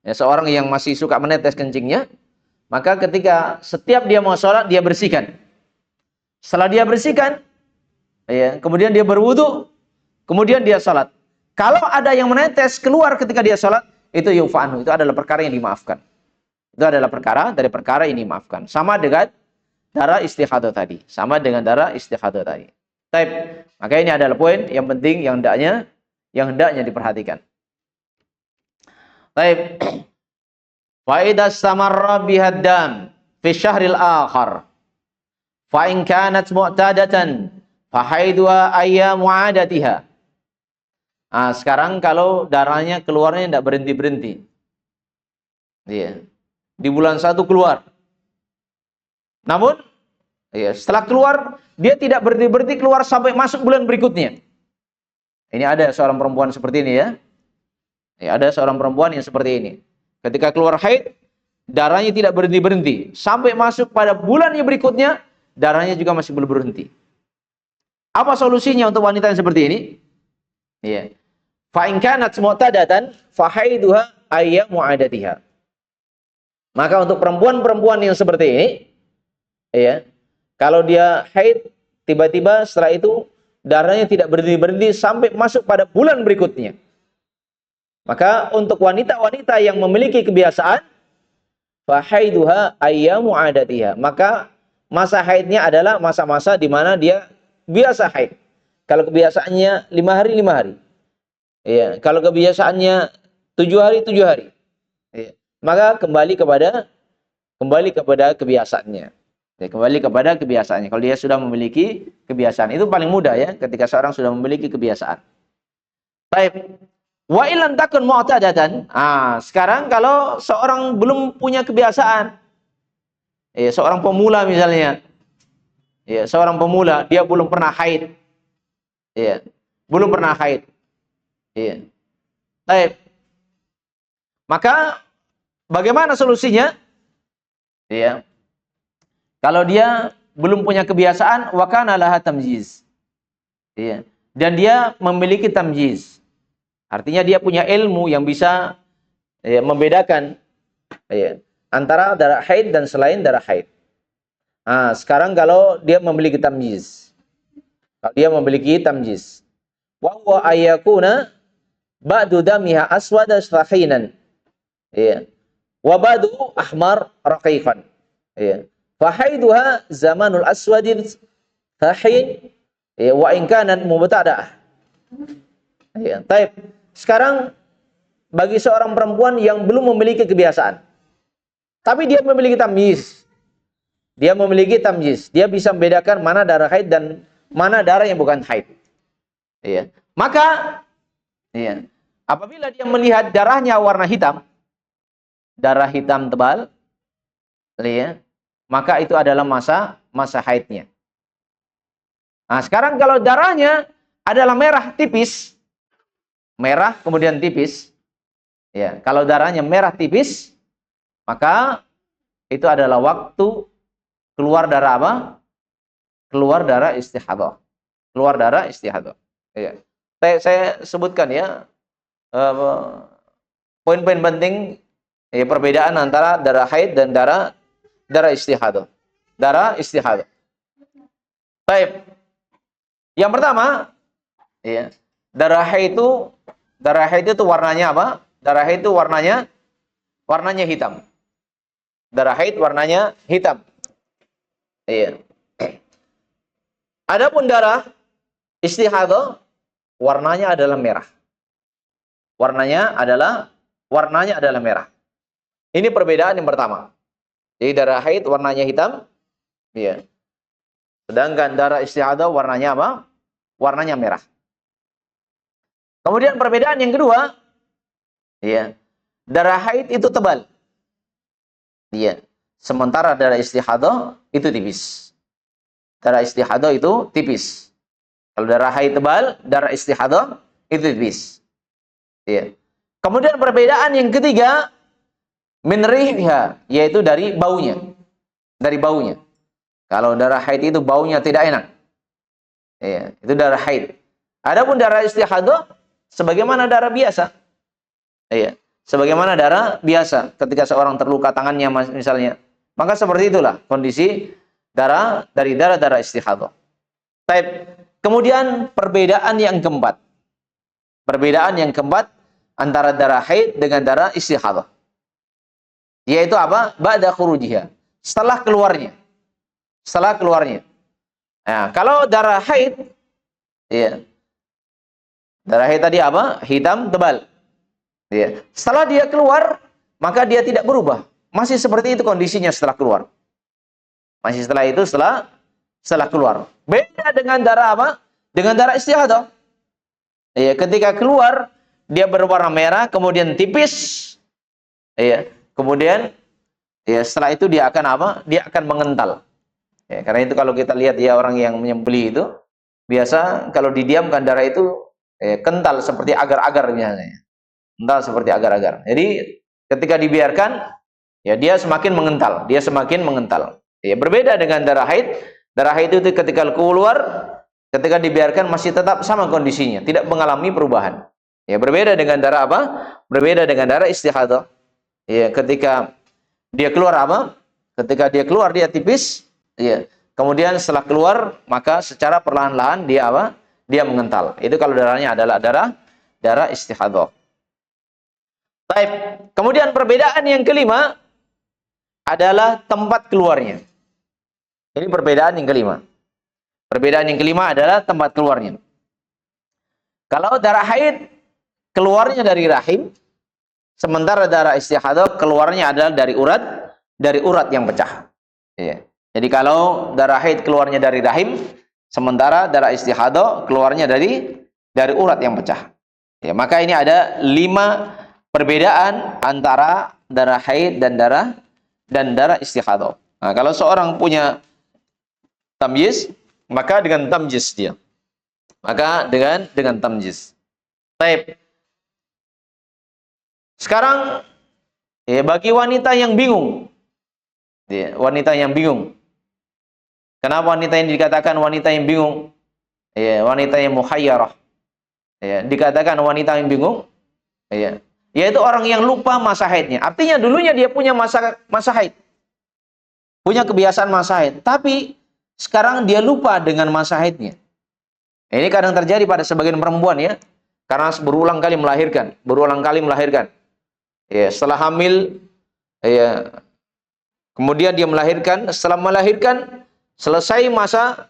Ya, seorang yang masih suka menetes kencingnya, maka ketika setiap dia mau sholat, dia bersihkan. Setelah dia bersihkan, ya, kemudian dia berwudu, kemudian dia sholat. Kalau ada yang menetes keluar ketika dia sholat, itu yufa'anhu, itu adalah perkara yang dimaafkan. Itu adalah perkara dari perkara yang dimaafkan. Sama dengan darah istihadah tadi. Sama dengan darah istihadah tadi. Taib. Maka ini adalah poin yang penting yang hendaknya diperhatikan. Taib. Wa idza istamarra bihad dam fi syahril akhar fa in kanat mu'tadatan fa haiduha ayyamu 'adatiha. Nah, sekarang kalau darahnya keluarnya tidak berhenti-berhenti. Iya. Di bulan 1 keluar. Namun, ya, setelah keluar, dia tidak berhenti-berhenti keluar sampai masuk bulan berikutnya. Ini ada seorang perempuan seperti ini ya. Ya, ada seorang perempuan yang seperti ini. Ketika keluar haid, darahnya tidak berhenti-berhenti. Sampai masuk pada bulan yang berikutnya, darahnya juga masih belum berhenti. Apa solusinya untuk wanita yang seperti ini? Ya. Fa in kanat mu'tadatan fa haiduha ayyamu 'adatiha. Maka untuk perempuan-perempuan yang seperti ini, ya, kalau dia haid, tiba-tiba setelah itu darahnya tidak berhenti-berhenti sampai masuk pada bulan berikutnya. Maka untuk wanita-wanita yang memiliki kebiasaan, fa haiduha ayyamu 'adatiha. Maka masa haidnya adalah masa-masa di mana dia biasa haid. Kalau kebiasaannya 5 hari 5 hari. Ya, kalau kebiasaannya 7 hari 7 hari. Ya. Maka kembali kepada kebiasaannya. Ya, kembali kepada kebiasaannya. Kalau dia sudah memiliki kebiasaan, itu paling mudah ya, ketika seorang sudah memiliki kebiasaan. Baik. Wa illam takun mu'tadatan. Sekarang kalau seorang belum punya kebiasaan, ya, seorang pemula misalnya, ya, seorang pemula dia belum pernah haid, ya, belum pernah haid, ya. Baik. Maka bagaimana solusinya? Ya. Kalau dia belum punya kebiasaan, wa kana laha tamyiz. Ya. Dan dia memiliki tamyiz. Artinya dia punya ilmu yang bisa ya, membedakan ya, antara darah haid dan selain darah haid. Sekarang kalau dia memiliki tamyiz. Kalau dia memiliki tamyiz. Wa huwa ayyakuna ba'du damiha aswada sahinan. Ya. Wa ba'du ahmar raqiqan. Ya. Fa haiduha zamanul aswadin sahin ya, wa in kanat mubtada'ah. Ya, taib. Sekarang bagi seorang perempuan yang belum memiliki kebiasaan, tapi dia memiliki tamyiz. Dia memiliki tamyiz. Dia bisa membedakan mana darah haid dan mana darah yang bukan haid. Ya. Maka ya, apabila dia melihat darahnya warna hitam, darah hitam tebal, ya, maka itu adalah masa haidnya. Nah, sekarang kalau darahnya adalah merah tipis, merah kemudian tipis, ya, kalau darahnya merah tipis, maka itu adalah waktu keluar darah apa? Keluar darah istihadah. Keluar darah istihadah. Ya. Saya sebutkan ya poin-poin penting ya, perbedaan antara darah haid dan darah istihadah. Darah istihadah. Baik. Yang pertama, ya, darah haid itu warnanya apa? Darah haid itu warnanya hitam. Darah haid warnanya hitam. Iya. Adapun darah istihadah warnanya adalah merah. Warnanya adalah merah. Ini perbedaan yang pertama. Jadi darah haid warnanya hitam, ya. Sedangkan darah istihadah warnanya apa? Warnanya merah. Kemudian perbedaan yang kedua, ya. Darah haid itu tebal. Ya. Sementara darah istihadah itu tipis. Darah istihadah itu tipis. Kalau darah haid tebal, darah istihadah itu tipis. Ya. Kemudian perbedaan yang ketiga, min rihha, yaitu dari baunya. Dari baunya. Kalau darah haid itu baunya tidak enak. Ya, itu darah haid. Adapun darah istihadah sebagaimana darah biasa. Ya, sebagaimana darah biasa ketika seorang terluka tangannya misalnya. Maka seperti itulah kondisi darah dari darah istihadah. Baik. Kemudian perbedaan yang keempat. Perbedaan yang keempat antara darah haid dengan darah istihadah. Yaitu apa? Ba'da khurujiha. Setelah keluarnya. Setelah keluarnya. Nah, kalau darah haid, ya. Darah haid tadi apa? Hitam tebal. Ya. Setelah dia keluar, maka dia tidak berubah. Masih seperti itu kondisinya setelah keluar. Masih setelah itu setelah keluar. Beda dengan darah apa? Dengan darah istihadah. Ya, ketika keluar dia berwarna merah, kemudian tipis. Ya, kemudian ya setelah itu dia akan apa? Dia akan mengental. Ya, karena itu kalau kita lihat ya orang yang menyembelih itu biasa kalau didiamkan darah itu kental seperti agar-agar misalnya. Kental seperti agar-agar. Jadi ketika dibiarkan ya dia semakin mengental, Ya, berbeda dengan darah haid. Darah haid itu ketika keluar, ketika dibiarkan masih tetap sama kondisinya, tidak mengalami perubahan. Ya, berbeda dengan darah apa? Berbeda dengan darah istihadah. Ya, ketika dia keluar apa? Ketika dia keluar dia tipis, ya. Kemudian setelah keluar maka secara perlahan-lahan dia apa? Dia mengental. Itu kalau darahnya adalah darah istihadah. Baik. Kemudian perbedaan yang kelima adalah tempat keluarnya. Ini perbedaan yang kelima. Perbedaan yang kelima adalah tempat keluarnya. Kalau darah haid keluarnya dari rahim, sementara darah istihadah keluarnya adalah dari urat yang pecah. Ya. Jadi kalau darah haid keluarnya dari rahim, sementara darah istihadah keluarnya dari urat yang pecah. Ya, maka ini ada 5 perbedaan antara darah haid dan darah istihadah. Nah, kalau seorang punya tamyiz, maka dengan tamyiz dia. Maka dengan tamyiz. Baik. Sekarang ya, bagi wanita yang bingung. Ya, wanita yang bingung. Kenapa wanita yang dikatakan wanita yang bingung? Ya, wanita yang mukhayyarah. Ya, dikatakan wanita yang bingung. Ya, yaitu orang yang lupa masa haidnya. Artinya dulunya dia punya masa haid. Punya kebiasaan masa haid, tapi sekarang dia lupa dengan masa haidnya. Ini kadang terjadi pada sebagian perempuan ya, karena berulang kali melahirkan. Ya, setelah hamil, ya, kemudian dia melahirkan. Setelah melahirkan, selesai masa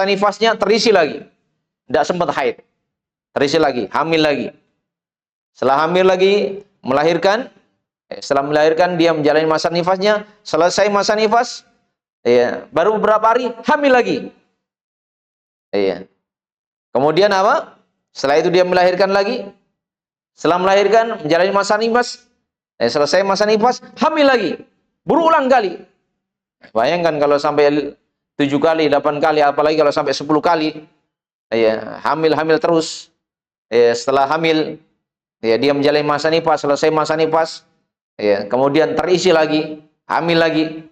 nifasnya terisi lagi, tidak sempat haid, terisi lagi, hamil lagi. Setelah hamil lagi, melahirkan. Setelah melahirkan dia menjalani masa nifasnya, selesai masa nifas. Iya, baru beberapa hari hamil lagi. Iya. Kemudian apa? Setelah itu dia melahirkan lagi. Setelah melahirkan, menjalani masa nifas. Selesai masa nifas, hamil lagi. Berulang kali. Bayangkan kalau sampai 7 kali, 8 kali, apalagi kalau sampai 10 kali. Iya, hamil terus. Setelah hamil, ya, dia menjalani masa nifas, selesai masa nifas. Ya, kemudian terisi lagi, hamil lagi.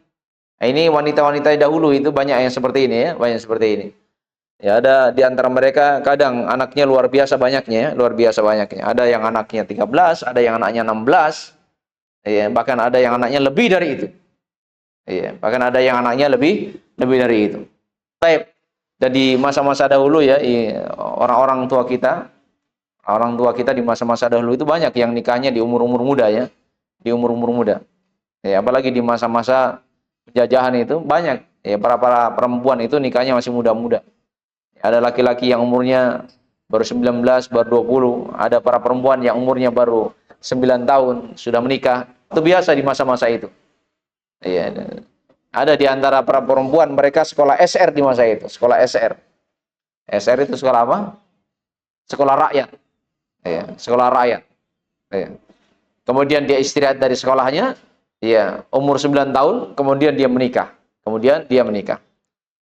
Ini wanita-wanita dahulu itu banyak yang seperti ini ya, banyak seperti ini. Ya, ada di antara mereka kadang anaknya luar biasa banyaknya ya, luar biasa banyaknya. Ada yang anaknya 13, ada yang anaknya 16. Ya, bahkan ada yang anaknya lebih dari itu. Ya, bahkan ada yang anaknya lebih dari itu. Baik. Jadi masa-masa dahulu ya, orang tua kita di masa-masa dahulu itu banyak yang nikahnya di umur-umur muda ya. Di umur-umur muda. Ya, apalagi di masa-masa penjajahan itu banyak Ya, para perempuan itu nikahnya masih muda-muda. Ada laki-laki yang umurnya baru 19, baru 20. Ada para perempuan yang umurnya baru 9 tahun sudah menikah. Itu biasa di masa-masa itu. Ya, ada di antara para perempuan mereka sekolah SR di masa itu, sekolah SR. SR itu sekolah apa? Sekolah rakyat. Ya, sekolah rakyat. Ya. Kemudian dia istirahat dari sekolahnya, ya, umur 9 tahun, kemudian dia menikah. Kemudian dia menikah.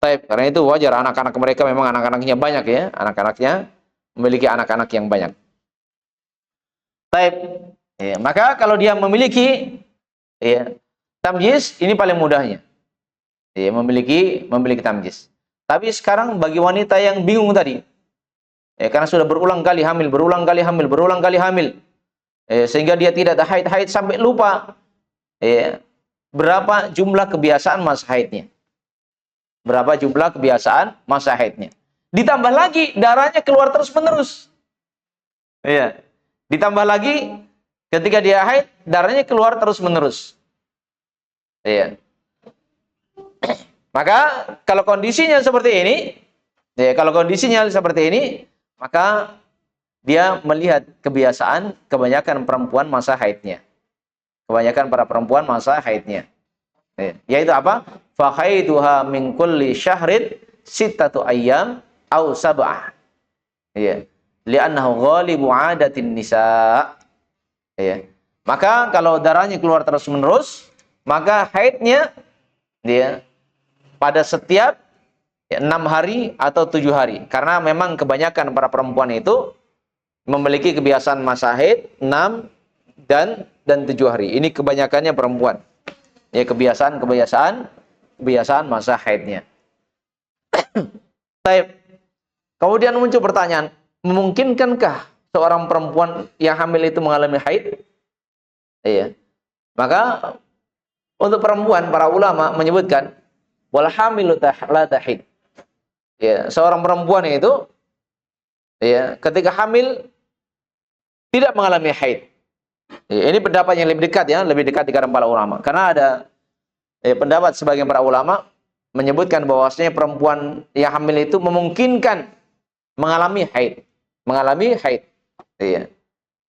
Baik, karena itu wajar anak-anak mereka memang anak-anaknya banyak ya, anak-anaknya memiliki anak-anak yang banyak. Baik, ya, maka kalau dia memiliki ya, tamyiz, ini paling mudahnya. Ya, memiliki tamyiz. Tapi sekarang bagi wanita yang bingung tadi, ya, karena sudah berulang kali hamil, sehingga dia tidak ada haid sampai lupa ya, berapa jumlah kebiasaan masa haidnya. Berapa jumlah kebiasaan masa haidnya. Ditambah lagi darahnya keluar terus-menerus. Iya. Ditambah lagi ketika dia haid darahnya keluar terus-menerus. Iya. Maka kalau kondisinya seperti ini, ya, maka dia melihat kebiasaan kebanyakan perempuan masa haidnya. Kebanyakan para perempuan masa haidnya. Yaitu apa? Fa haiduha min kulli syahrin sittatu ayyam aw sab'ah. Ya. Li'annahu ghalibu 'adatin nisa. Ya. Maka kalau darahnya keluar terus-menerus, maka haidnya dia pada setiap 6 hari atau 7 hari. Karena memang kebanyakan para perempuan itu memiliki kebiasaan masa haid 6 dan 7 hari. Ini kebanyakannya perempuan. Ya, kebiasaan masa haidnya. Baik. Kemudian muncul pertanyaan, memungkinkankah seorang perempuan yang hamil itu mengalami haid? Iya. Maka untuk perempuan, para ulama menyebutkan wal hamilu la tahid. Ya, seorang perempuan itu ya, ketika hamil tidak mengalami haid. Ini pendapat yang lebih dekat ya, lebih dekat di kalangan para ulama. Karena ada pendapat sebagian para ulama menyebutkan bahwasanya perempuan yang hamil itu memungkinkan mengalami haid. Iya.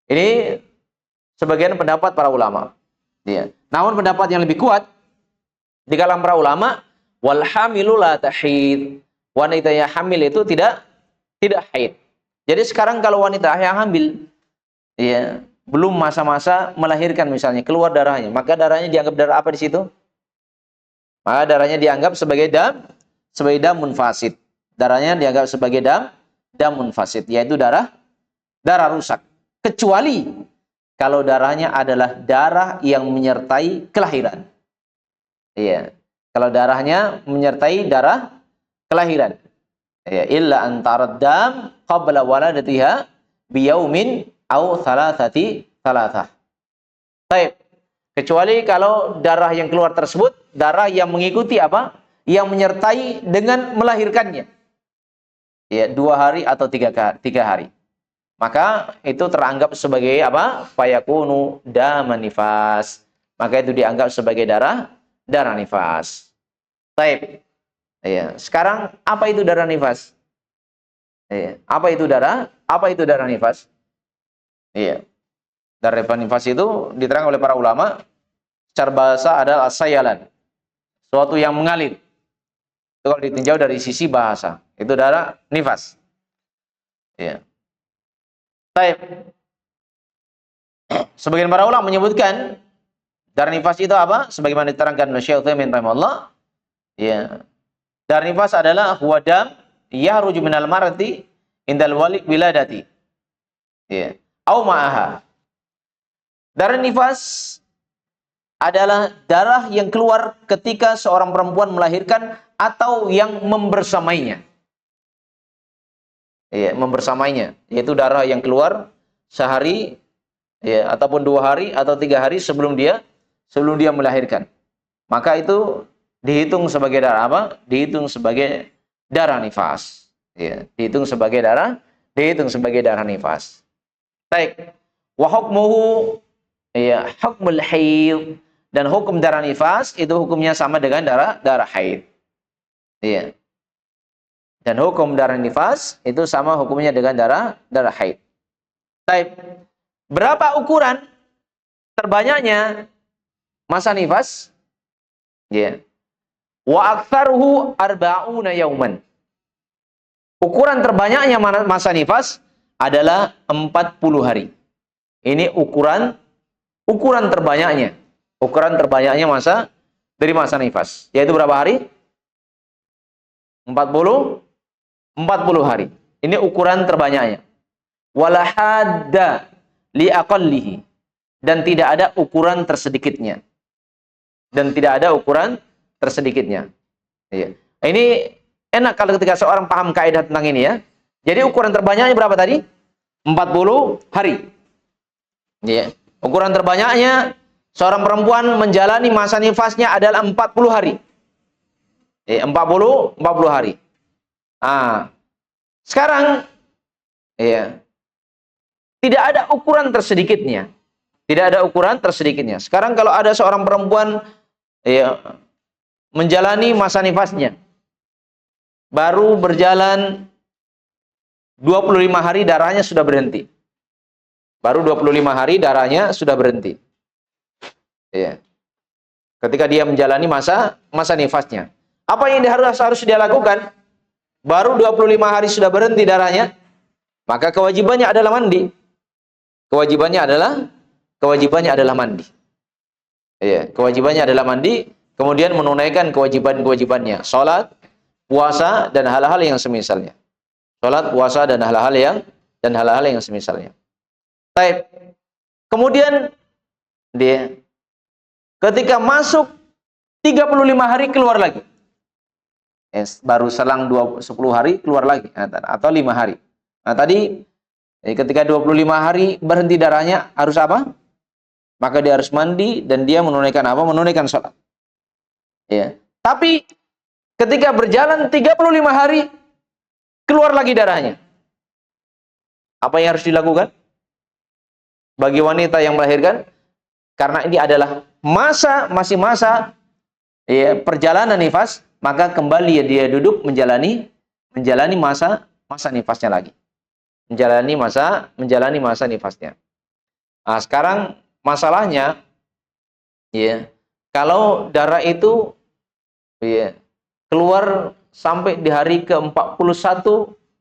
Ini sebagian pendapat para ulama. Iya. Namun pendapat yang lebih kuat di kalangan para ulama, wal hamilu la tahid. Wanita yang hamil itu tidak haid. Jadi sekarang kalau wanita yang hamil ya, belum masa-masa melahirkan misalnya, keluar darahnya, maka darahnya dianggap darah apa di situ? Maka darahnya dianggap sebagai damun fasid. Darahnya dianggap sebagai damun fasid, yaitu darah rusak. Kecuali kalau darahnya adalah darah yang menyertai kelahiran. Iya. Kalau darahnya menyertai darah kelahiran. Ya, illa antara dam qabla waladatiha biyaumin au thalathah. Baik. Kecuali kalau darah yang keluar tersebut darah yang mengikuti apa? Yang menyertai dengan melahirkannya. Ya, 2 hari atau 3 hari. Maka itu teranggap sebagai apa? Fayakunu daman nifas. Maka itu dianggap sebagai darah nifas. Baik. Ya, sekarang apa itu darah nifas? Ya, apa itu darah nifas? Iya. Darah nifas itu diterangkan oleh para ulama secara bahasa adalah asayalan. Suatu yang mengalir. Itu kalau ditinjau dari sisi bahasa, itu darah nifas. Iya. Baik. Sebagian para ulama menyebutkan darah nifas itu apa? Sebagaimana diterangkan oleh Syekh Utsaimin rahimahullah. Ya. Darah nifas adalah huwa dam yahruju minal mar'ati indal wiladati. Ya. Au ma'aha. Darah nifas adalah darah yang keluar ketika seorang perempuan melahirkan atau yang membersamainya. Ya, membersamainya, yaitu darah yang keluar sehari ya, ataupun 2 hari atau 3 hari sebelum dia melahirkan. Maka itu dihitung sebagai darah apa? Dihitung sebagai darah nifas. Ya, dihitung sebagai darah nifas. Baik. Wa hukmuhu ya hukmul haid, dan hukum darah nifas itu hukumnya sama dengan darah haid. Iya. Dan hukum darah nifas itu sama hukumnya dengan darah haid. Baik. Berapa ukuran terbanyaknya masa nifas? Ya. Wa aktsaruhu arba'una yauman. Ukuran terbanyaknya masa nifas adalah 40 hari. Ini ukuran terbanyaknya. Ukuran terbanyaknya dari masa nifas. Yaitu berapa hari? 40 hari. Ini ukuran terbanyaknya. Wala hadda li aqallihi. Dan tidak ada ukuran tersedikitnya. Iya. Ini enak kalau ketika seorang paham kaidah tentang ini ya. Jadi ukuran terbanyaknya berapa tadi? 40 hari. Iya. Ukuran terbanyaknya seorang perempuan menjalani masa nifasnya adalah 40 hari. 40 hari. Sekarang ya, tidak ada ukuran tersedikitnya. Sekarang kalau ada seorang perempuan ya, menjalani masa nifasnya baru berjalan 25 hari darahnya sudah berhenti. Ya. Ketika dia menjalani masa nifasnya. Apa yang harus dia lakukan? Baru 25 hari sudah berhenti darahnya, maka kewajibannya adalah mandi. Iya, kewajibannya adalah mandi, kemudian menunaikan kewajiban-kewajibannya, salat, puasa dan hal-hal yang semisalnya. Baik. Kemudian dia ketika masuk 35 hari keluar lagi. Baru selang 10 hari keluar lagi atau 5 hari. Nah, tadi ketika 25 hari berhenti darahnya harus apa? Maka dia harus mandi dan dia menunaikan apa? Menunaikan sholat. Ya. Tapi ketika berjalan 35 hari keluar lagi darahnya. Apa yang harus dilakukan? Bagi wanita yang melahirkan, karena ini adalah masih masa ya, perjalanan nifas, maka kembali dia duduk menjalani masa nifasnya lagi. Menjalani masa nifasnya. Nah, sekarang masalahnya ya, kalau darah itu ya, keluar sampai di hari ke-41,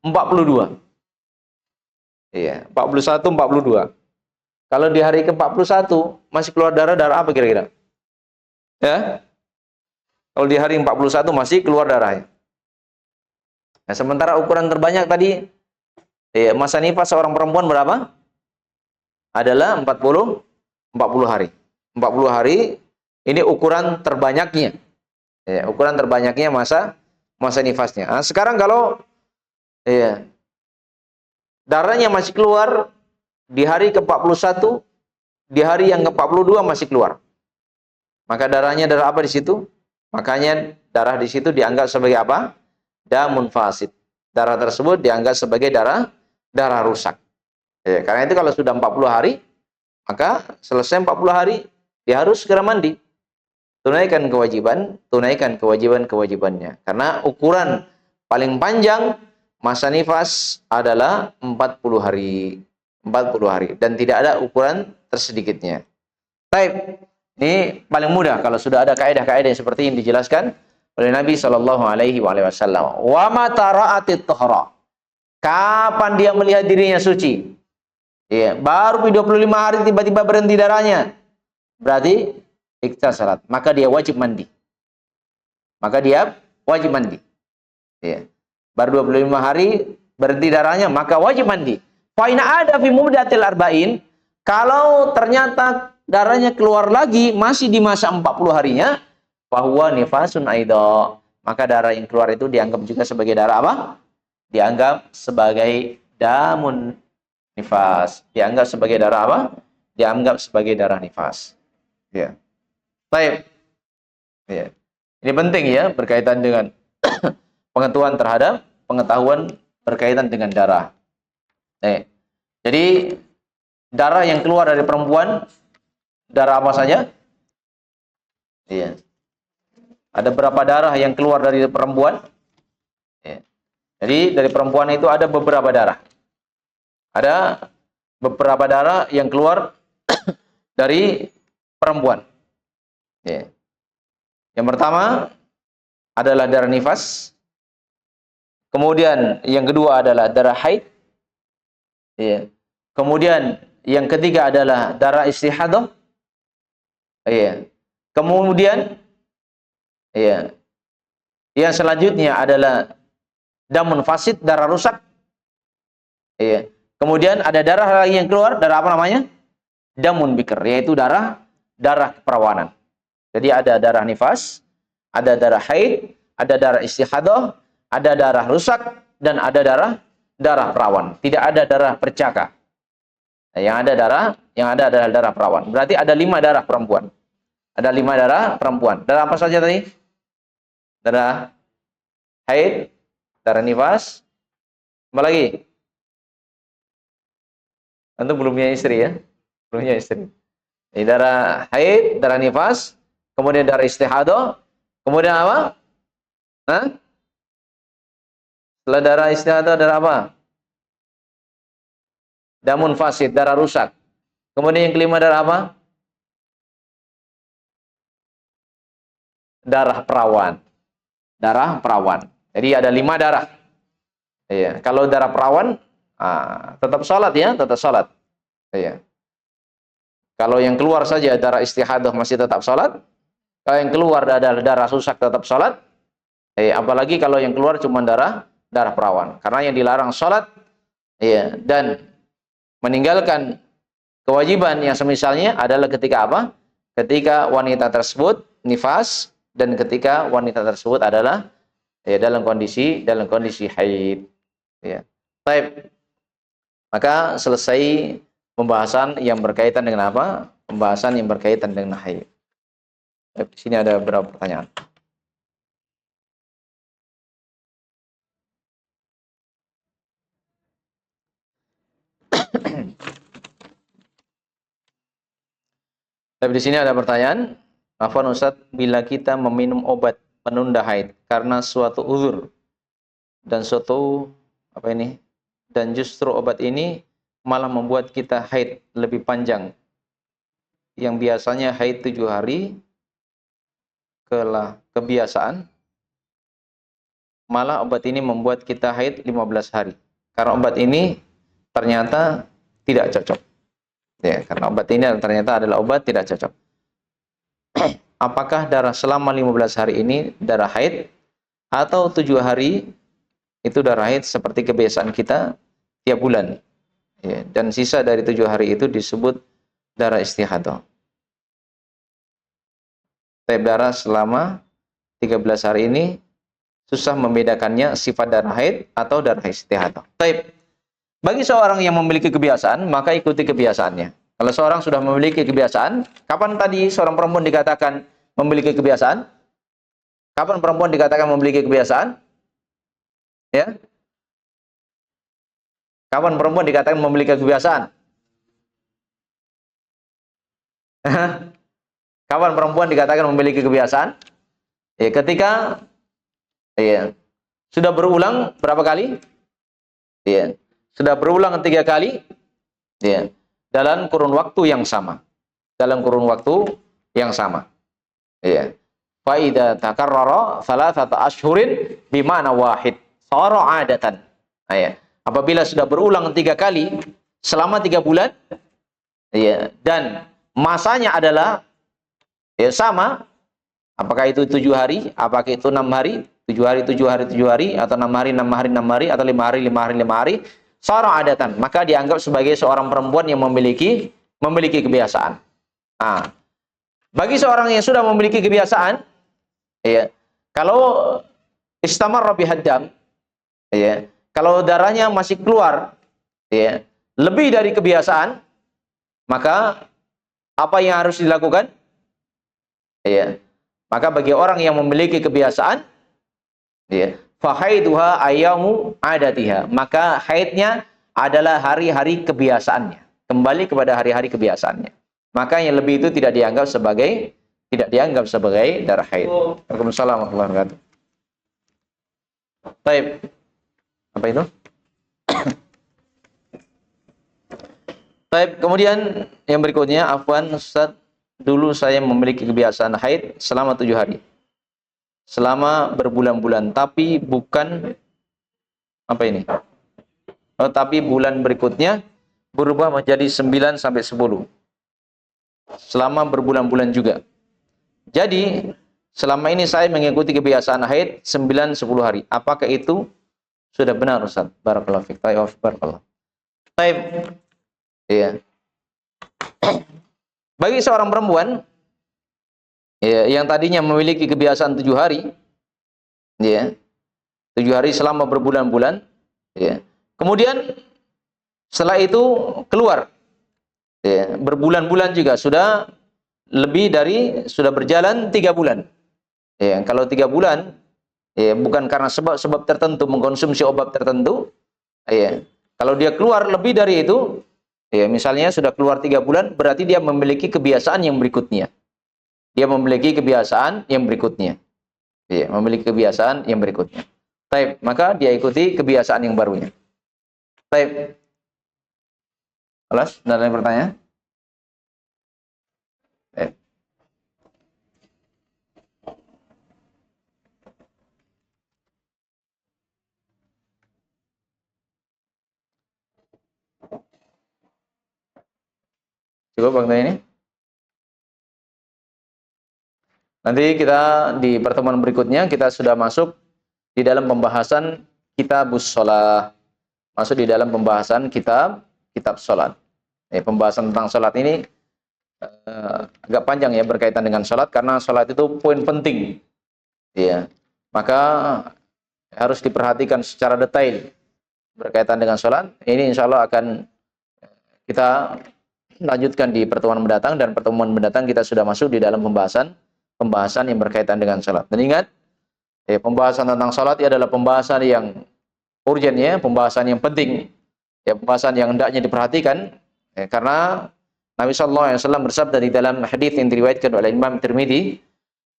42. Iya, 41, 42. Kalau di hari ke-41 masih keluar darah apa kira-kira? Ya? Kalau di hari 41 masih keluar darahnya. Nah, sementara ukuran terbanyak tadi masa nifas seorang perempuan berapa? Adalah 40 hari. 40 hari ini ukuran terbanyaknya. Ya, ukuran terbanyaknya masa nifasnya. Nah, sekarang kalau darahnya masih keluar di hari ke-41, di hari yang ke-42 masih keluar. Maka darah apa di situ? Makanya darah di situ dianggap sebagai apa? Damun fasid. Darah tersebut dianggap sebagai darah rusak. Karena itu kalau sudah 40 hari, maka selesai 40 hari, dia harus segera mandi. Tunaikan kewajiban-kewajibannya. Karena ukuran paling panjang masa nifas adalah 40 hari. Dan tidak ada ukuran tersedikitnya. Baik. Ini paling mudah kalau sudah ada kaidah-kaidah seperti yang dijelaskan oleh Nabi Shallallahu Alaihi Wasallam. Wa mata ra'atit tahara. Kapan dia melihat dirinya suci? Ya, baru 25 hari tiba-tiba berhenti darahnya. Berarti iktasalat. Maka dia wajib mandi. Ya. Baru 25 hari berhenti darahnya, maka wajib mandi. Fa in ada fi muddatil arba'in, kalau ternyata darahnya keluar lagi masih di masa 40 harinya, fahuwa nifasun aidha. Maka darah yang keluar itu dianggap juga sebagai darah apa? Dianggap sebagai damun nifas. Dianggap sebagai darah apa? Dianggap sebagai darah nifas. Ya. Baik. Ya. Ini penting ya berkaitan dengan pengetahuan berkaitan dengan darah. Jadi darah yang keluar dari perempuan, darah apa saja? Iya. Ada berapa darah yang keluar dari perempuan? Ya. Jadi dari perempuan itu ada beberapa darah. Ada beberapa darah yang keluar dari perempuan. Ya. Yang pertama adalah darah nifas. Kemudian yang kedua adalah darah haid. Ya. Kemudian yang ketiga adalah darah istihadah. Ya. Kemudian ya, yang selanjutnya adalah damun fasid, darah rusak. Ya. Kemudian ada darah lagi yang keluar, darah apa namanya? Damun bikr, yaitu darah keperawanan. Jadi ada darah nifas, ada darah haid, ada darah istihadah, ada darah rusak, dan ada darah perawan. Tidak ada darah percaka. Nah, yang ada adalah darah perawan. Berarti ada 5 darah perempuan. Ada 5 darah perempuan. Darah apa saja tadi? Darah haid, darah nifas, apa lagi? Antum belum punya istri ya? Belum punya istri. Ini darah haid, darah nifas, kemudian darah istihadah, kemudian apa? Hah? Setelah darah istihadah, darah apa? Damun fasid, darah rusak. Kemudian yang kelima darah apa? Darah perawan. Darah perawan. Jadi ada 5 darah. Iya. Kalau darah perawan, tetap sholat ya, tetap sholat. Iya. Kalau yang keluar saja darah istihadah masih tetap sholat. Kalau yang keluar adalah darah rusak tetap sholat. Apalagi kalau yang keluar cuma darah perawan. Karena yang dilarang sholat, iya, dan meninggalkan kewajiban yang semisalnya adalah ketika apa? Ketika wanita tersebut nifas dan ketika wanita tersebut adalah dalam kondisi haid. Ya. Baik. Maka selesai pembahasan yang berkaitan dengan apa? Pembahasan yang berkaitan dengan haid. Di sini ada beberapa pertanyaan. Tapi di sini ada pertanyaan, afwan Ustaz, bila kita meminum obat penunda haid karena suatu uzur dan dan justru obat ini malah membuat kita haid lebih panjang, yang biasanya haid 7 hari kebiasaan, malah obat ini membuat kita haid 15 hari karena obat ini ternyata tidak cocok. Ya, karena obat ini ternyata adalah obat tidak cocok. Apakah darah selama 15 hari ini darah haid atau 7 hari itu darah haid seperti kebiasaan kita tiap bulan? Ya, dan sisa dari 7 hari itu disebut darah istihadah. Tapi darah selama 13 hari ini susah membedakannya sifat darah haid atau darah istihadah. Baik. Bagi seorang yang memiliki kebiasaan, maka ikuti kebiasaannya. Kalau seorang sudah memiliki kebiasaan, kapan tadi seorang perempuan dikatakan memiliki kebiasaan? Kapan perempuan dikatakan memiliki kebiasaan? Ya? Kapan perempuan dikatakan memiliki kebiasaan? Kapan perempuan dikatakan memiliki kebiasaan? Ya, ketika sudah berulang berapa kali? Ya. Sudah berulang 3 kali ya, dalam kurun waktu yang sama. Dalam kurun waktu yang sama. Ya. Fa idza takarrara thalathata ashhurin bima'na wahid sara 'adatan. Ya. Apabila sudah berulang 3 kali selama 3 bulan ya, dan masanya adalah sama, apakah itu 7 hari, apakah itu 6 hari, 7 hari, 7 hari, 7 hari, atau 6 hari, 6 hari, 6 hari, atau 5 hari, 5 hari, 5 hari, seorang adatan, maka dianggap sebagai seorang perempuan yang memiliki kebiasaan. Nah, bagi seorang yang sudah memiliki kebiasaan, ya, kalau istamarra bihaddam, ya, kalau darahnya masih keluar, ya, lebih dari kebiasaan, maka apa yang harus dilakukan? Ya, maka bagi orang yang memiliki kebiasaan, ya, fahaiduha ayamu adatiha, maka haidnya adalah hari-hari kebiasaannya, kembali kepada hari-hari kebiasaannya. Maka yang lebih itu tidak dianggap sebagai tidak dianggap sebagai darah haid. Waalaikumsalam warahmatullahi wabarakatuh. Baik. Apa itu? Baik, kemudian yang berikutnya, afwan Ustaz, dulu saya memiliki kebiasaan haid selama 7 hari. Selama berbulan-bulan, tapi bukan apa ini? Oh, tapi bulan berikutnya berubah menjadi 9 sampai 10. Selama berbulan-bulan juga. Jadi, selama ini saya mengikuti kebiasaan haid 9-10 hari. Apakah itu sudah benar, Ustaz? Barakallahu fiik. Barakallahu. Baik. Iya. Bagi seorang perempuan ya, yang tadinya memiliki kebiasaan 7 hari, ya, 7 hari selama berbulan-bulan, ya. Kemudian setelah itu keluar, ya, berbulan-bulan juga sudah sudah berjalan 3 bulan. Ya, kalau 3 bulan, ya, bukan karena sebab tertentu mengkonsumsi obat tertentu, ya. Kalau dia keluar lebih dari itu, ya, misalnya sudah keluar 3 bulan, berarti dia memiliki kebiasaan yang berikutnya. Dia memiliki kebiasaan yang berikutnya. Ya, memiliki kebiasaan yang berikutnya. Baik, maka dia ikuti kebiasaan yang barunya. Baik. Alas, ada yang bertanya? Baik. Cukup waktu ini. Nanti kita di pertemuan berikutnya kita sudah masuk di dalam pembahasan kitabus shalah. Masuk di dalam pembahasan kitab salat. Pembahasan tentang salat ini agak panjang ya berkaitan dengan salat karena salat itu poin penting. Ya. Maka harus diperhatikan secara detail berkaitan dengan salat. Ini insya Allah akan kita lanjutkan di pertemuan mendatang, dan pertemuan mendatang kita sudah masuk di dalam pembahasan yang berkaitan dengan salat. Dan ingat, pembahasan tentang salat adalah pembahasan yang urgent ya, pembahasan yang penting, ya, pembahasan yang hendaknya diperhatikan, karena Nabi sallallahu alaihi wasallam bersabda di dalam hadis yang diriwayatkan oleh Imam Tirmidzi,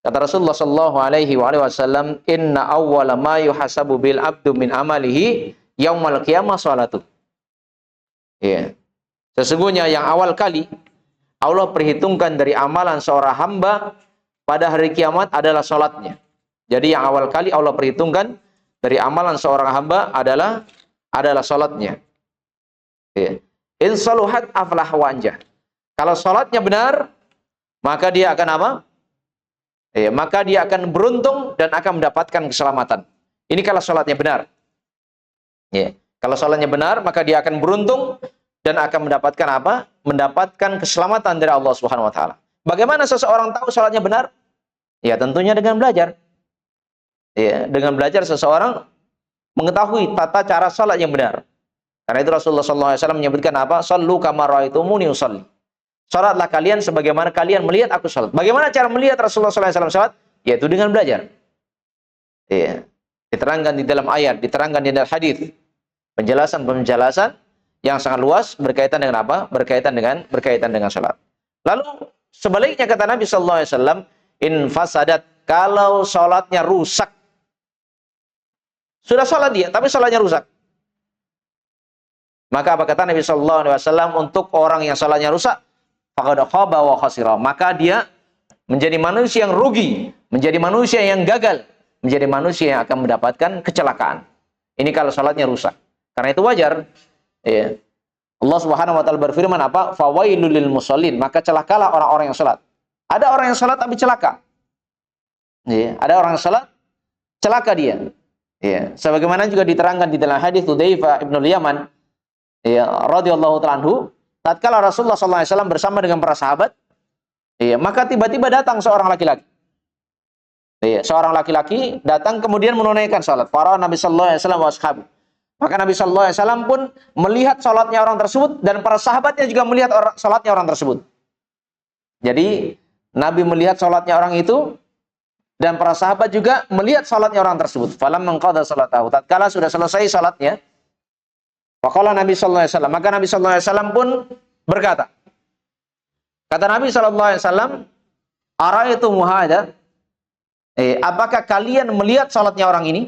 kata Rasulullah sallallahu alaihi wasallam, inna awwala ma yuhasabu bil abdu min amalihi yaumal qiyamah salatu. Ya. Sesungguhnya yang awal kali Allah perhitungkan dari amalan seorang hamba pada hari kiamat adalah salatnya. Jadi yang awal kali Allah perhitungkan dari amalan seorang hamba adalah salatnya. Ya. In saluhat aflah wa anjah. Kalau salatnya benar, maka dia akan apa? Ya, maka dia akan beruntung dan akan mendapatkan keselamatan. Ini kalau salatnya benar. Ya. Kalau salatnya benar, maka dia akan beruntung dan akan mendapatkan apa? Mendapatkan keselamatan dari Allah Subhanahu wa taala. Bagaimana seseorang tahu salatnya benar? Ya, tentunya dengan belajar. Ya, dengan belajar seseorang mengetahui tata cara salat yang benar. Karena itu Rasulullah sallallahu alaihi wasallam menyebutkan apa? Shallu kama raaitumuni usolli. Salatlah kalian sebagaimana kalian melihat aku salat. Bagaimana cara melihat Rasulullah sallallahu alaihi wasallam salat? Yaitu dengan belajar. Ya. Diterangkan di dalam ayat, diterangkan di dalam hadis. Penjelasan yang sangat luas berkaitan dengan apa? Berkaitan dengan salat. Lalu sebaliknya kata Nabi sallallahu alaihi wasallam, in fasadat, kalau salatnya rusak. Sudah salat dia, tapi salatnya rusak. Maka apa kata Nabi sallallahu alaihi wasallam untuk orang yang salatnya rusak? Faqad khaba wa khasira. Maka dia menjadi manusia yang rugi, menjadi manusia yang gagal, menjadi manusia yang akan mendapatkan kecelakaan. Ini kalau salatnya rusak. Karena itu wajar. Ya. Allah Subhanahu wa taala berfirman apa? Fawailul lil musallin, maka celakalah orang-orang yang salat. Ada orang yang salat tapi celaka. Ya, ada orang yang salat celaka dia. Ya, sebagaimana juga diterangkan di dalam hadis Hudzaifah bin Yaman, ya, radhiyallahu ta'ala anhu, tatkala Rasulullah sallallahu alaihi wasallam bersama dengan para sahabat, ya, maka tiba-tiba datang seorang laki-laki. Ya, seorang laki-laki datang kemudian menunaikan salat. Para Nabi sallallahu alaihi wasallam washabu. Maka Nabi sallallahu alaihi wasallam pun melihat salatnya orang tersebut dan para sahabatnya juga melihat salatnya orang tersebut. Jadi Nabi melihat salatnya orang itu dan para sahabat juga melihat salatnya orang tersebut. Falamma qada salatahu, tatkala sudah selesai salatnya, faqala Nabi sallallahu alaihi wasallam, maka Nabi sallallahu alaihi wasallam pun berkata. Kata Nabi sallallahu alaihi wasallam, Ara'aytum hadza? Apakah kalian melihat salatnya orang ini?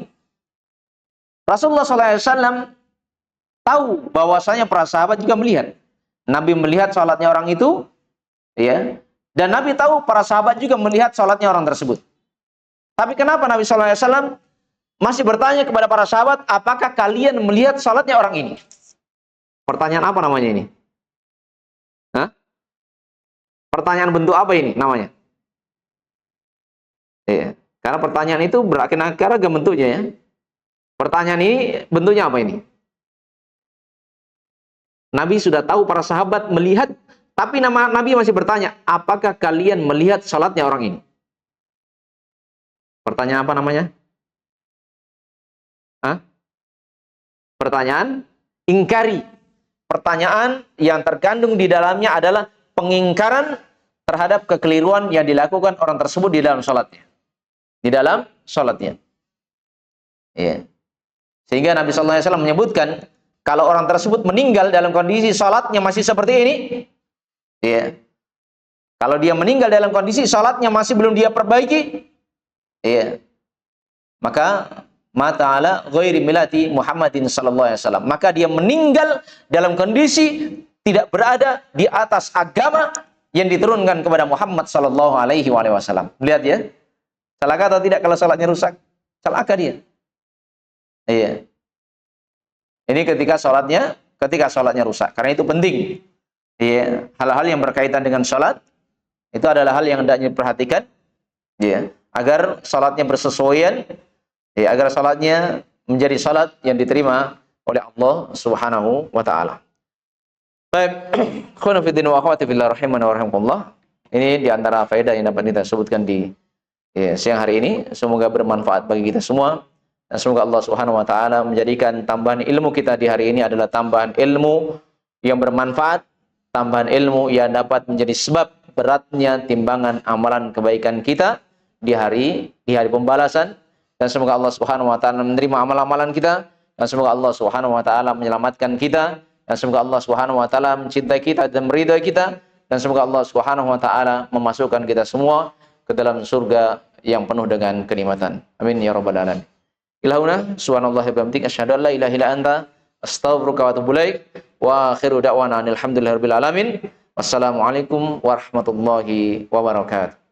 Rasulullah SAW tahu bahwasanya para sahabat juga melihat. Nabi melihat salatnya orang itu, ya. Dan Nabi tahu para sahabat juga melihat salatnya orang tersebut. Tapi kenapa Nabi SAW masih bertanya kepada para sahabat, apakah kalian melihat salatnya orang ini? Pertanyaan apa namanya ini? Hah? Pertanyaan bentuk apa ini namanya? Iya. Karena pertanyaan itu beraneka ragam bentuknya ya. Pertanyaan ini bentuknya apa ini? Nabi sudah tahu para sahabat melihat, tapi Nabi masih bertanya, apakah kalian melihat salatnya orang ini? Pertanyaan apa namanya? Hah? Pertanyaan ingkari. Pertanyaan yang terkandung di dalamnya adalah pengingkaran terhadap kekeliruan yang dilakukan orang tersebut di dalam salatnya. Di dalam salatnya. Ya. Sehingga Nabi SAW menyebutkan, kalau orang tersebut meninggal dalam kondisi salatnya masih seperti ini, ya. Kalau dia meninggal dalam kondisi salatnya masih belum dia perbaiki, ya. Maka mata ala ghairi millati Muhammadin sallallahu alaihi wasallam. Maka dia meninggal dalam kondisi tidak berada di atas agama yang diturunkan kepada Muhammad sallallahu alaihi wasallam. Lihat ya. Celaka atau tidak kalau salatnya rusak? Celaka dia. Iya. Ini ketika salatnya rusak. Karena itu penting. Iya, hal-hal yang berkaitan dengan salat itu adalah hal yang hendaknya diperhatikan, ya, agar salatnya bersesuaian, ya, agar salatnya menjadi salat yang diterima oleh Allah Subhanahu wa taala. Baik, khana fiddin wa akhwati fillah rahimani wa rahimakumullah. Ini di antara faedah yang dapat kita sebutkan di siang hari ini. Semoga bermanfaat bagi kita semua. Dan semoga Allah Subhanahu wa taala menjadikan tambahan ilmu kita di hari ini adalah tambahan ilmu yang bermanfaat, tambahan ilmu yang dapat menjadi sebab beratnya timbangan amalan kebaikan kita di hari pembalasan. Dan semoga Allah Subhanahu wa taala menerima amal-amalan kita, dan semoga Allah Subhanahu wa taala menyelamatkan kita, dan semoga Allah Subhanahu wa taala mencintai kita dan meridai kita, dan semoga Allah Subhanahu wa taala memasukkan kita semua ke dalam surga yang penuh dengan kenikmatan. Amin ya rabbal alamin. Ilahuna subhanallahi wa bihamdihi asyhadu an la ilaha illa anta astaghfiruka wa atubu ilaik. Wa akhiru da'wana alhamdulillahirabbil alamin. Wassalamualaikum warahmatullahi wabarakatuh.